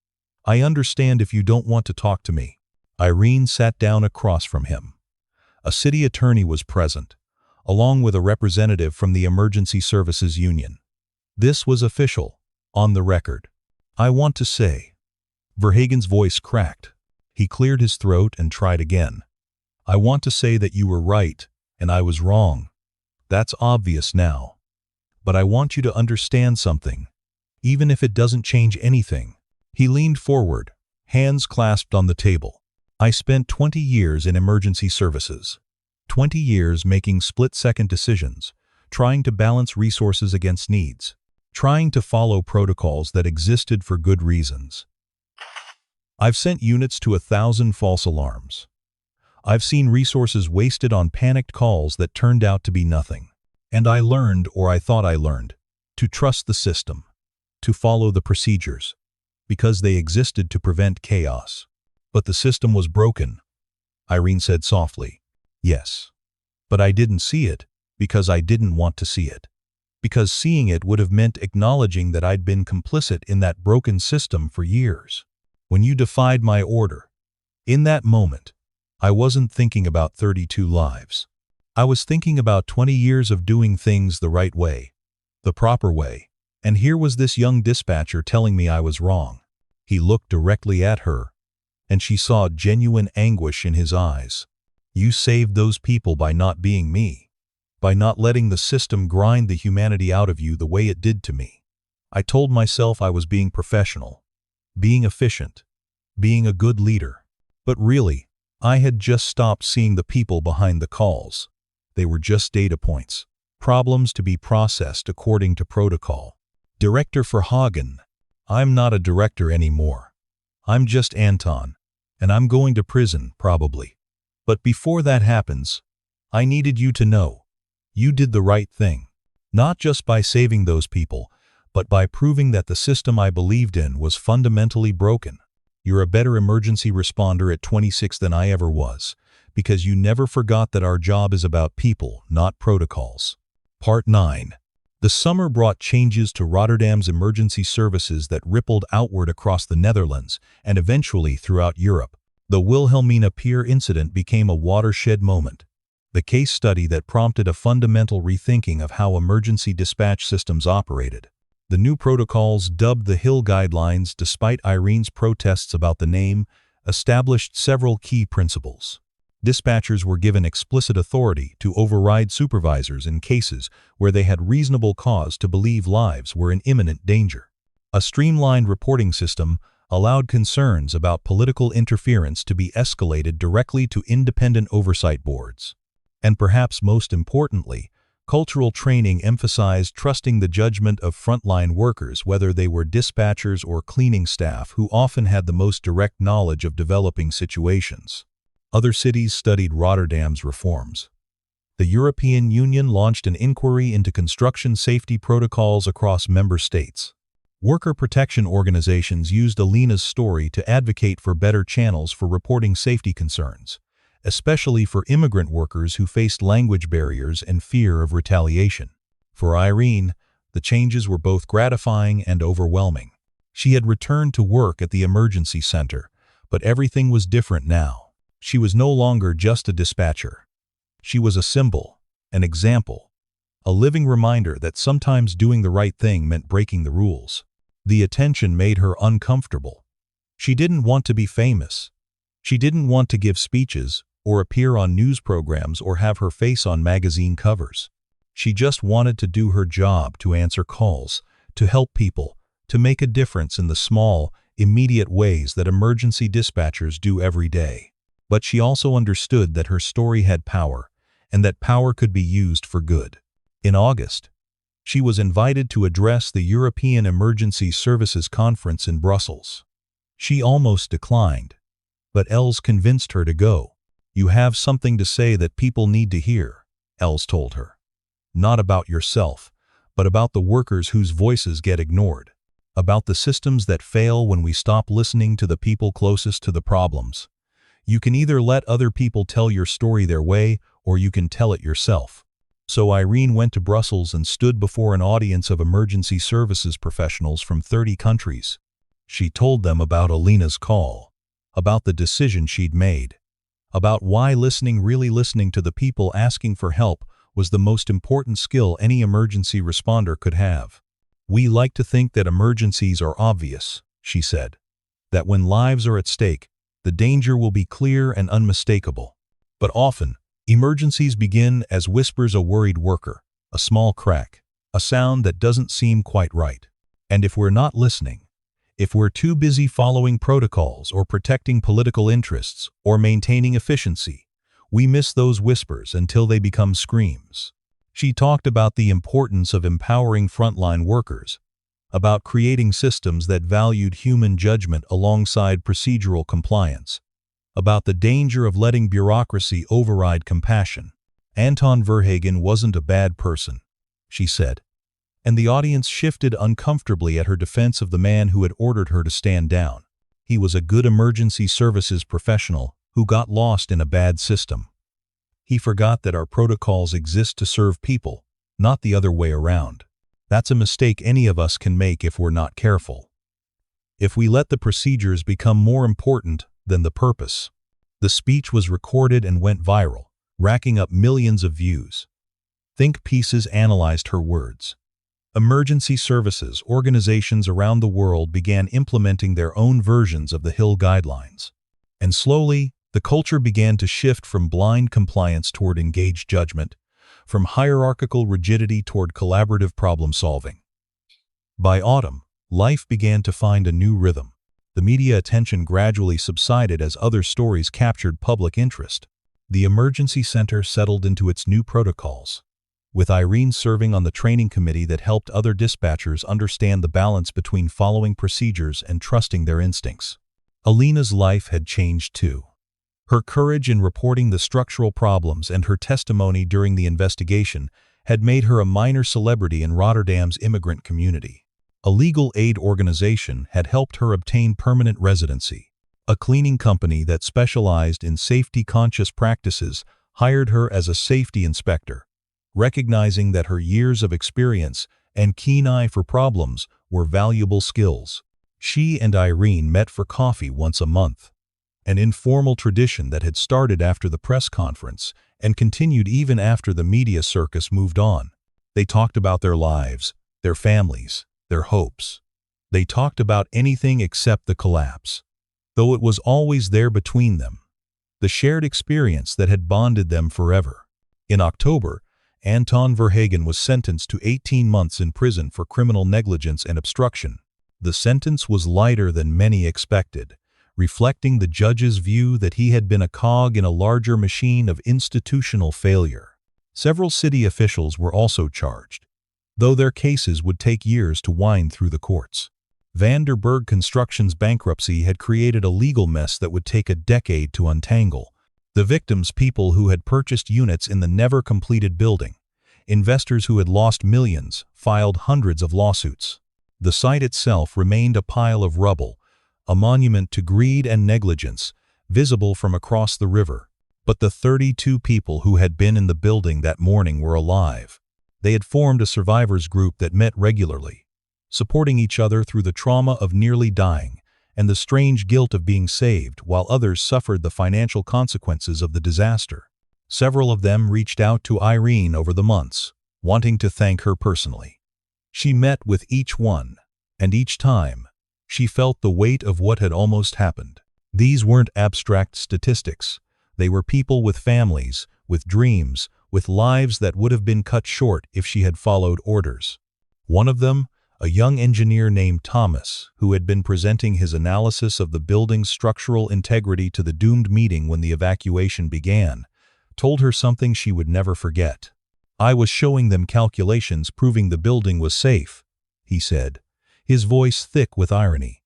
S1: "I understand if you don't want to talk to me." Irene sat down across from him. A city attorney was present, along with a representative from the Emergency Services Union. This was official, on the record. "I want to say." Verhagen's voice cracked. He cleared his throat and tried again. "I want to say that you were right, and I was wrong. That's obvious now. But I want you to understand something, even if it doesn't change anything." He leaned forward, hands clasped on the table. "I spent 20 years in emergency services. 20 years making split-second decisions, trying to balance resources against needs, trying to follow protocols that existed for good reasons. I've sent units to 1,000 false alarms. I've seen resources wasted on panicked calls that turned out to be nothing. And I learned, or I thought I learned, to trust the system. to follow the procedures, because they existed to prevent chaos. But the system was broken, Irene said softly. Yes. But I didn't see it, because I didn't want to see it. Because seeing it would have meant acknowledging that I'd been complicit in that broken system for years. When you defied my order, in that moment, I wasn't thinking about 32 lives. I was thinking about 20 years of doing things the right way, the proper way, and here was this young dispatcher telling me I was wrong. He looked directly at her, and she saw genuine anguish in his eyes. You saved those people by not being me, by not letting the system grind the humanity out of you the way it did to me. I told myself I was being professional, being efficient, being a good leader. But really, I had just stopped seeing the people behind the calls. They were just data points, problems to be processed according to protocol. Director Verhagen, I'm not a director anymore. I'm just Anton, and I'm going to prison, probably. But before that happens, I needed you to know, you did the right thing. Not just by saving those people, but by proving that the system I believed in was fundamentally broken. You're a better emergency responder at 26 than I ever was, because you never forgot that our job is about people, not protocols. Part 9. The summer brought changes to Rotterdam's emergency services that rippled outward across the Netherlands and eventually throughout Europe. The Wilhelmina Pier incident became a watershed moment, the case study that prompted a fundamental rethinking of how emergency dispatch systems operated. The new protocols, dubbed the Hill Guidelines despite Irene's protests about the name, established several key principles. Dispatchers were given explicit authority to override supervisors in cases where they had reasonable cause to believe lives were in imminent danger. A streamlined reporting system allowed concerns about political interference to be escalated directly to independent oversight boards. And perhaps most importantly, cultural training emphasized trusting the judgment of frontline workers, whether they were dispatchers or cleaning staff, who often had the most direct knowledge of developing situations. Other cities studied Rotterdam's reforms. The European Union launched an inquiry into construction safety protocols across member states. Worker protection organizations used Alina's story to advocate for better channels for reporting safety concerns, especially for immigrant workers who faced language barriers and fear of retaliation. For Irene, the changes were both gratifying and overwhelming. She had returned to work at the emergency center, but everything was different now. She was no longer just a dispatcher. She was a symbol, an example, a living reminder that sometimes doing the right thing meant breaking the rules. The attention made her uncomfortable. She didn't want to be famous. She didn't want to give speeches or appear on news programs or have her face on magazine covers. She just wanted to do her job, to answer calls, to help people, to make a difference in the small, immediate ways that emergency dispatchers do every day. But she also understood that her story had power, and that power could be used for good. In August, she was invited to address the European Emergency Services Conference in Brussels. She almost declined, but Els convinced her to go. You have something to say that people need to hear, Els told her. Not about yourself, but about the workers whose voices get ignored. About the systems that fail when we stop listening to the people closest to the problems. You can either let other people tell your story their way, or you can tell it yourself. So Irene went to Brussels and stood before an audience of emergency services professionals from 30 countries. She told them about Alina's call, about the decision she'd made, about why really listening to the people asking for help was the most important skill any emergency responder could have. We like to think that emergencies are obvious, she said, that when lives are at stake, the danger will be clear and unmistakable. But often, emergencies begin as whispers a worried worker, a small crack, a sound that doesn't seem quite right. And if we're not listening, if we're too busy following protocols or protecting political interests or maintaining efficiency, we miss those whispers until they become screams. She talked about the importance of empowering frontline workers, about creating systems that valued human judgment alongside procedural compliance, about the danger of letting bureaucracy override compassion. Anton Verhagen wasn't a bad person, she said. and the audience shifted uncomfortably at her defense of the man who had ordered her to stand down. He was a good emergency services professional who got lost in a bad system. He forgot that our protocols exist to serve people, not the other way around. That's a mistake any of us can make if we're not careful. If we let the procedures become more important than the purpose. The speech was recorded and went viral, racking up millions of views. Think Pieces analyzed her words. Emergency services organizations around the world began implementing their own versions of the Hill Guidelines. And slowly, the culture began to shift from blind compliance toward engaged judgment, from hierarchical rigidity toward collaborative problem-solving. By autumn, life began to find a new rhythm. The media attention gradually subsided as other stories captured public interest. The emergency center settled into its new protocols, with Irene serving on the training committee that helped other dispatchers understand the balance between following procedures and trusting their instincts. Alina's life had changed too. Her courage in reporting the structural problems and her testimony during the investigation had made her a minor celebrity in Rotterdam's immigrant community. A legal aid organization had helped her obtain permanent residency. A cleaning company that specialized in safety-conscious practices hired her as a safety inspector, recognizing that her years of experience and keen eye for problems were valuable skills. She and Irene met for coffee once a month, an informal tradition that had started after the press conference and continued even after the media circus moved on. They talked about their lives, their families, their hopes. They talked about anything except the collapse, though it was always there between them, the shared experience that had bonded them forever. In October, Anton Verhagen was sentenced to 18 months in prison for criminal negligence and obstruction. The sentence was lighter than many expected, reflecting the judge's view that he had been a cog in a larger machine of institutional failure. Several city officials were also charged, though their cases would take years to wind through the courts. Vanderburg Construction's bankruptcy had created a legal mess that would take a decade to untangle. The victims, people who had purchased units in the never-completed building, investors who had lost millions, filed hundreds of lawsuits. The site itself remained a pile of rubble, a monument to greed and negligence, visible from across the river. But the 32 people who had been in the building that morning were alive. They had formed a survivors group that met regularly, supporting each other through the trauma of nearly dying and the strange guilt of being saved, while others suffered the financial consequences of the disaster. Several of them reached out to Irene over the months, wanting to thank her personally. She met with each one, and each time, she felt the weight of what had almost happened. These weren't abstract statistics. They were people with families, with dreams, with lives that would have been cut short if she had followed orders. One of them, a young engineer named Thomas, who had been presenting his analysis of the building's structural integrity to the doomed meeting when the evacuation began, told her something she would never forget. "I was showing them calculations proving the building was safe," he said, his voice thick with irony.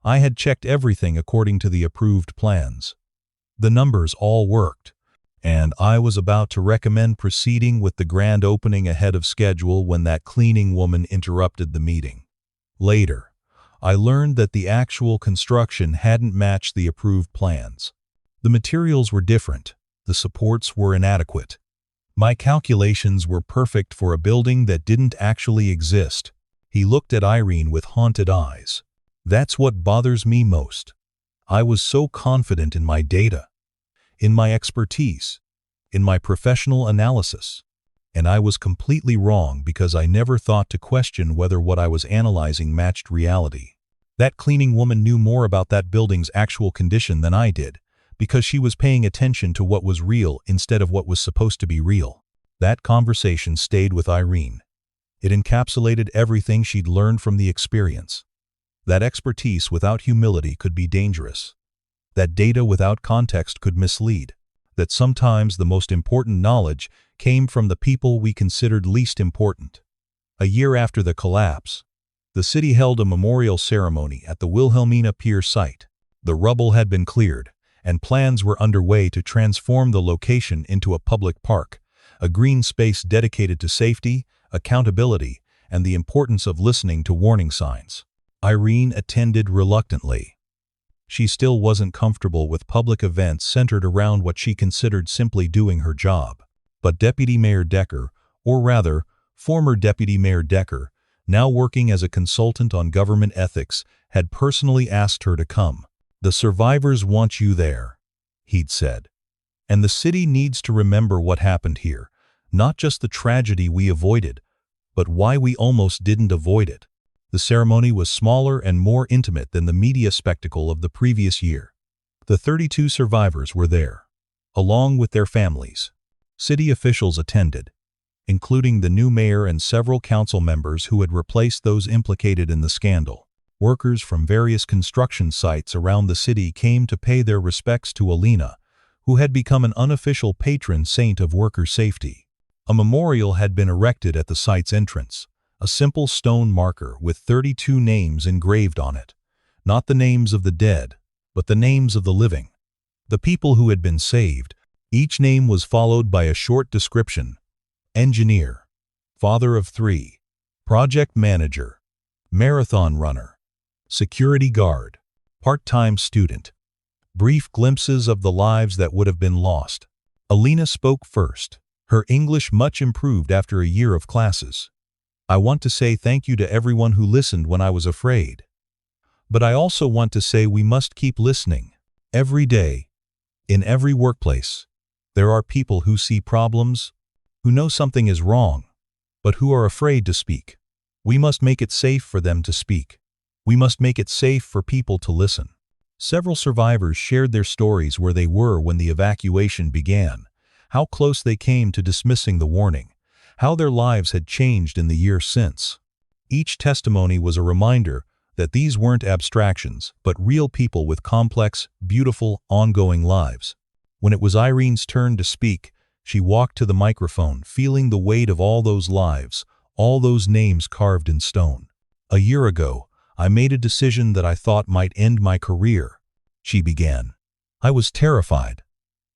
S1: "I had checked everything according to the approved plans. The numbers all worked. And I was about to recommend proceeding with the grand opening ahead of schedule when that cleaning woman interrupted the meeting. Later, I learned that the actual construction hadn't matched the approved plans. The materials were different. The supports were inadequate. My calculations were perfect for a building that didn't actually exist." He looked at Irene with haunted eyes. "That's what bothers me most. I was so confident in my data, in my expertise, in my professional analysis, and I was completely wrong because I never thought to question whether what I was analyzing matched reality." That cleaning woman knew more about that building's actual condition than I did, because she was paying attention to what was real instead of what was supposed to be real. That conversation stayed with Irene. It encapsulated everything she'd learned from the experience. That expertise without humility could be dangerous. That data without context could mislead. That sometimes the most important knowledge came from the people we considered least important. A year after the collapse, the city held a memorial ceremony at the Wilhelmina Pier site. The rubble had been cleared, and plans were underway to transform the location into a public park, a green space dedicated to safety, accountability, and the importance of listening to warning signs. Irene attended reluctantly. She still wasn't comfortable with public events centered around what she considered simply doing her job. But Deputy Mayor Decker, or rather, former Deputy Mayor Decker, now working as a consultant on government ethics, had personally asked her to come. "The survivors want you there," he'd said. "And the city needs to remember what happened here, not just the tragedy we avoided, but why we almost didn't avoid it." The ceremony was smaller and more intimate than the media spectacle of the previous year. The 32 survivors were there, along with their families. City officials attended, including the new mayor and several council members who had replaced those implicated in the scandal. Workers from various construction sites around the city came to pay their respects to Alina, who had become an unofficial patron saint of worker safety. A memorial had been erected at the site's entrance, a simple stone marker with 32 names engraved on it. Not the names of the dead, but the names of the living. The people who had been saved. Each name was followed by a short description: engineer, father of 3, project manager, marathon runner, security guard, part-time student. Brief glimpses of the lives that would have been lost. Alina spoke first, her English much improved after a year of classes. "I want to say thank you to everyone who listened when I was afraid. But I also want to say we must keep listening. Every day, in every workplace, there are people who see problems, who know something is wrong, but who are afraid to speak. We must make it safe for them to speak. We must make it safe for people to listen." Several survivors shared their stories where they were when the evacuation began, how close they came to dismissing the warning, how their lives had changed in the year since. Each testimony was a reminder that these weren't abstractions, but real people with complex, beautiful, ongoing lives. When it was Irene's turn to speak, she walked to the microphone, feeling the weight of all those lives, all those names carved in stone. "A year ago, I made a decision that I thought might end my career," she began. "I was terrified.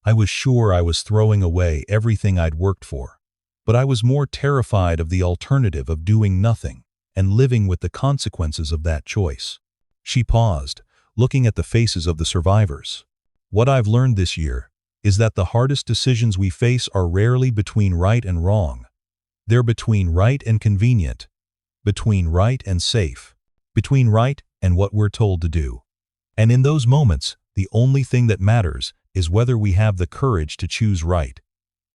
S1: I was sure I was throwing away everything I'd worked for. But I was more terrified of the alternative of doing nothing and living with the consequences of that choice." She paused, looking at the faces of the survivors. "What I've learned this year is that the hardest decisions we face are rarely between right and wrong. They're between right and convenient, between right and safe, between right and what we're told to do. And in those moments, the only thing that matters is whether we have the courage to choose right,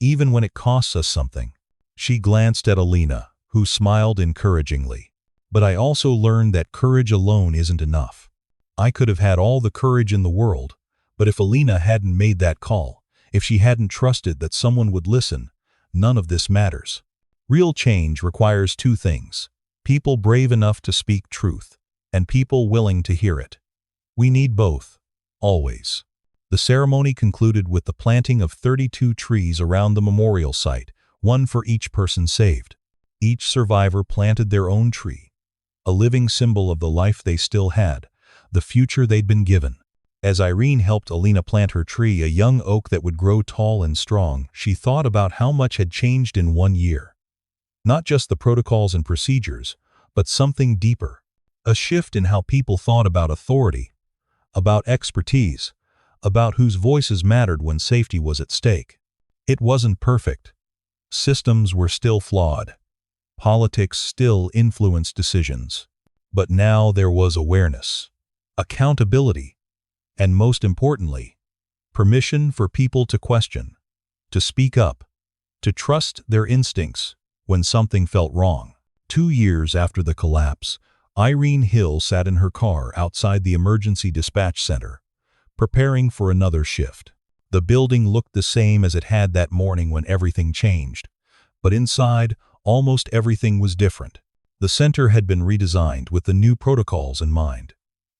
S1: even when it costs us something." She glanced at Alina, who smiled encouragingly. "But I also learned that courage alone isn't enough. I could have had all the courage in the world, but if Alina hadn't made that call, if she hadn't trusted that someone would listen, none of this matters. Real change requires 2 things: people brave enough to speak truth, and people willing to hear it. We need both, always." The ceremony concluded with the planting of 32 trees around the memorial site, one for each person saved. Each survivor planted their own tree, a living symbol of the life they still had, the future they'd been given. As Irene helped Alina plant her tree, a young oak that would grow tall and strong, she thought about how much had changed in 1 year. Not just the protocols and procedures, but something deeper. A shift in how people thought about authority, about expertise, about whose voices mattered when safety was at stake. It wasn't perfect. Systems were still flawed. Politics still influenced decisions. But now there was awareness, accountability, and most importantly, permission for people to question, to speak up, to trust their instincts when something felt wrong. 2 years after the collapse, Irene Hill sat in her car outside the emergency dispatch center, preparing for another shift. The building looked the same as it had that morning when everything changed, but inside, almost everything was different. The center had been redesigned with the new protocols in mind.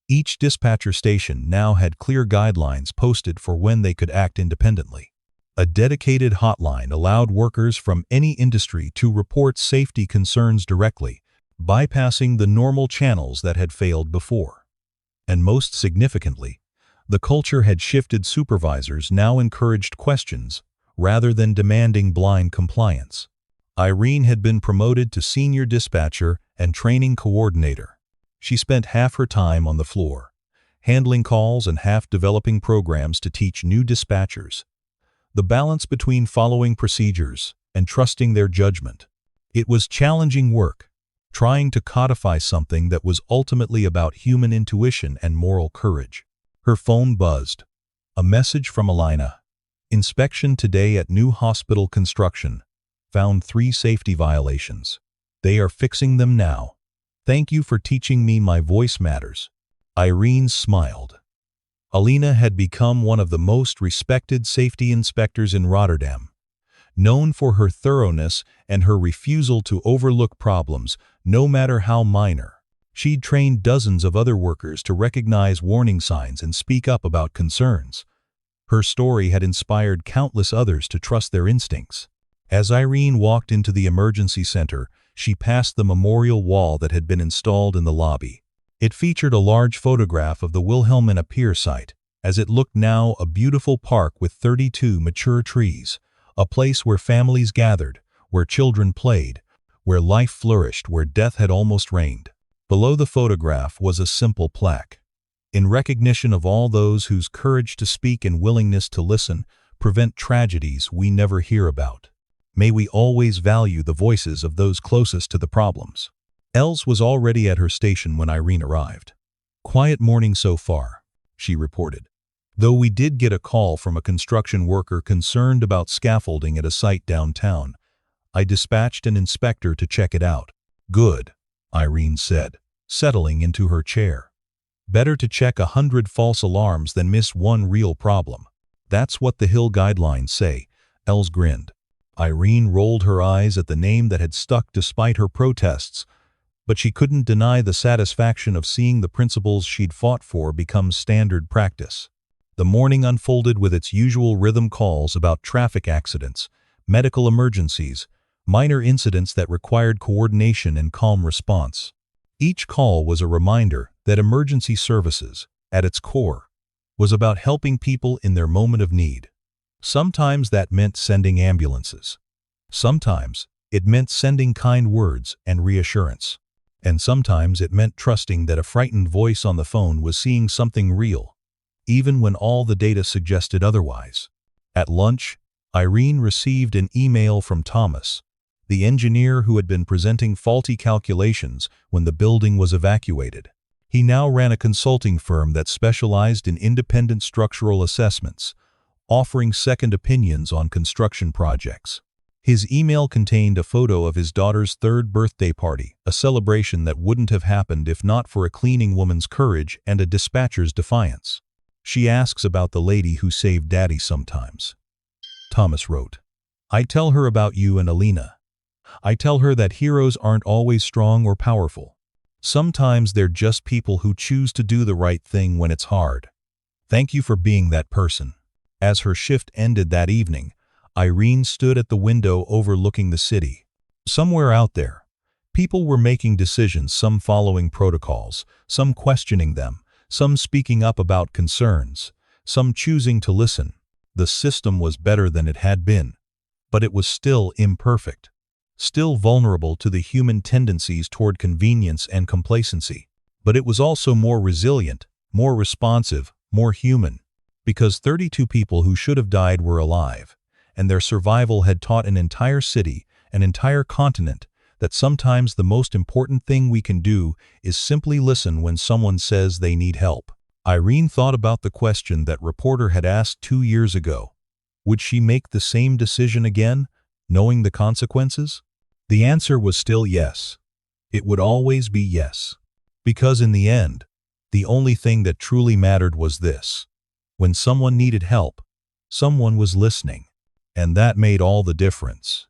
S1: Each dispatcher station now had clear guidelines posted for when they could act independently. A dedicated hotline allowed workers from any industry to report safety concerns directly, bypassing the normal channels that had failed before. And most significantly, the culture had shifted. Supervisors now encouraged questions rather than demanding blind compliance. Irene had been promoted to senior dispatcher and training coordinator. She spent half her time on the floor, handling calls and half developing programs to teach new dispatchers. The balance between following procedures and trusting their judgment. It was challenging work, trying to codify something that was ultimately about human intuition and moral courage. Her phone buzzed. A message from Irene. Inspection today at new hospital construction. Found 3 safety violations. They are fixing them now. Thank you for teaching me my voice matters. Irene smiled. Irene had become one of the most respected safety inspectors in Rotterdam. Known for her thoroughness and her refusal to overlook problems, no matter how minor. She'd trained dozens of other workers to recognize warning signs and speak up about concerns. Her story had inspired countless others to trust their instincts. As Irene walked into the emergency center, she passed the memorial wall that had been installed in the lobby. It featured a large photograph of the Wilhelmina Pier site, as it looked now a beautiful park with 32 mature trees, a place where families gathered, where children played, where life flourished, where death had almost reigned. Below the photograph was a simple plaque. In recognition of all those whose courage to speak and willingness to listen prevent tragedies we never hear about. May we always value the voices of those closest to the problems. Els was already at her station when Irene arrived. Quiet morning so far, she reported. Though we did get a call from a construction worker concerned about scaffolding at a site downtown, I dispatched an inspector to check it out. Good, Irene said, settling into her chair. Better to check 100 false alarms than miss one real problem. That's what the Hill guidelines say, Els grinned. Irene rolled her eyes at the name that had stuck despite her protests, but she couldn't deny the satisfaction of seeing the principles she'd fought for become standard practice. The morning unfolded with its usual rhythm calls about traffic accidents, medical emergencies, minor incidents that required coordination and calm response. Each call was a reminder that emergency services, at its core, was about helping people in their moment of need. Sometimes that meant sending ambulances. Sometimes it meant sending kind words and reassurance. And sometimes it meant trusting that a frightened voice on the phone was seeing something real, even when all the data suggested otherwise. At lunch, Irene received an email from Thomas, the engineer who had been presenting faulty calculations when the building was evacuated. He now ran a consulting firm that specialized in independent structural assessments, offering second opinions on construction projects. His email contained a photo of his daughter's 3rd birthday party, a celebration that wouldn't have happened if not for a cleaning woman's courage and a dispatcher's defiance. She asks about the lady who saved Daddy sometimes. Thomas wrote, I tell her about you and Irene. I tell her that heroes aren't always strong or powerful. Sometimes they're just people who choose to do the right thing when it's hard. Thank you for being that person. As her shift ended that evening, Irene stood at the window overlooking the city. Somewhere out there, people were making decisions, some following protocols, some questioning them, some speaking up about concerns, some choosing to listen. The system was better than it had been, but it was still imperfect, still vulnerable to the human tendencies toward convenience and complacency. But it was also more resilient, more responsive, more human, because 32 people who should have died were alive, and their survival had taught an entire city, an entire continent, that sometimes the most important thing we can do is simply listen when someone says they need help. Irene thought about the question that reporter had asked 2 years ago. Would she make the same decision again, knowing the consequences? The answer was still yes. It would always be yes. Because in the end, the only thing that truly mattered was this. When someone needed help, someone was listening. And that made all the difference.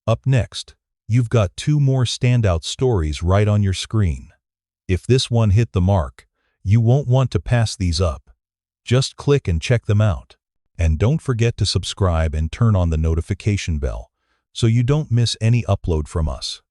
S1: Up next, you've got 2 more standout stories right on your screen. If this one hit the mark, you won't want to pass these up. Just click and check them out. And don't forget to subscribe and turn on the notification bell so you don't miss any upload from us.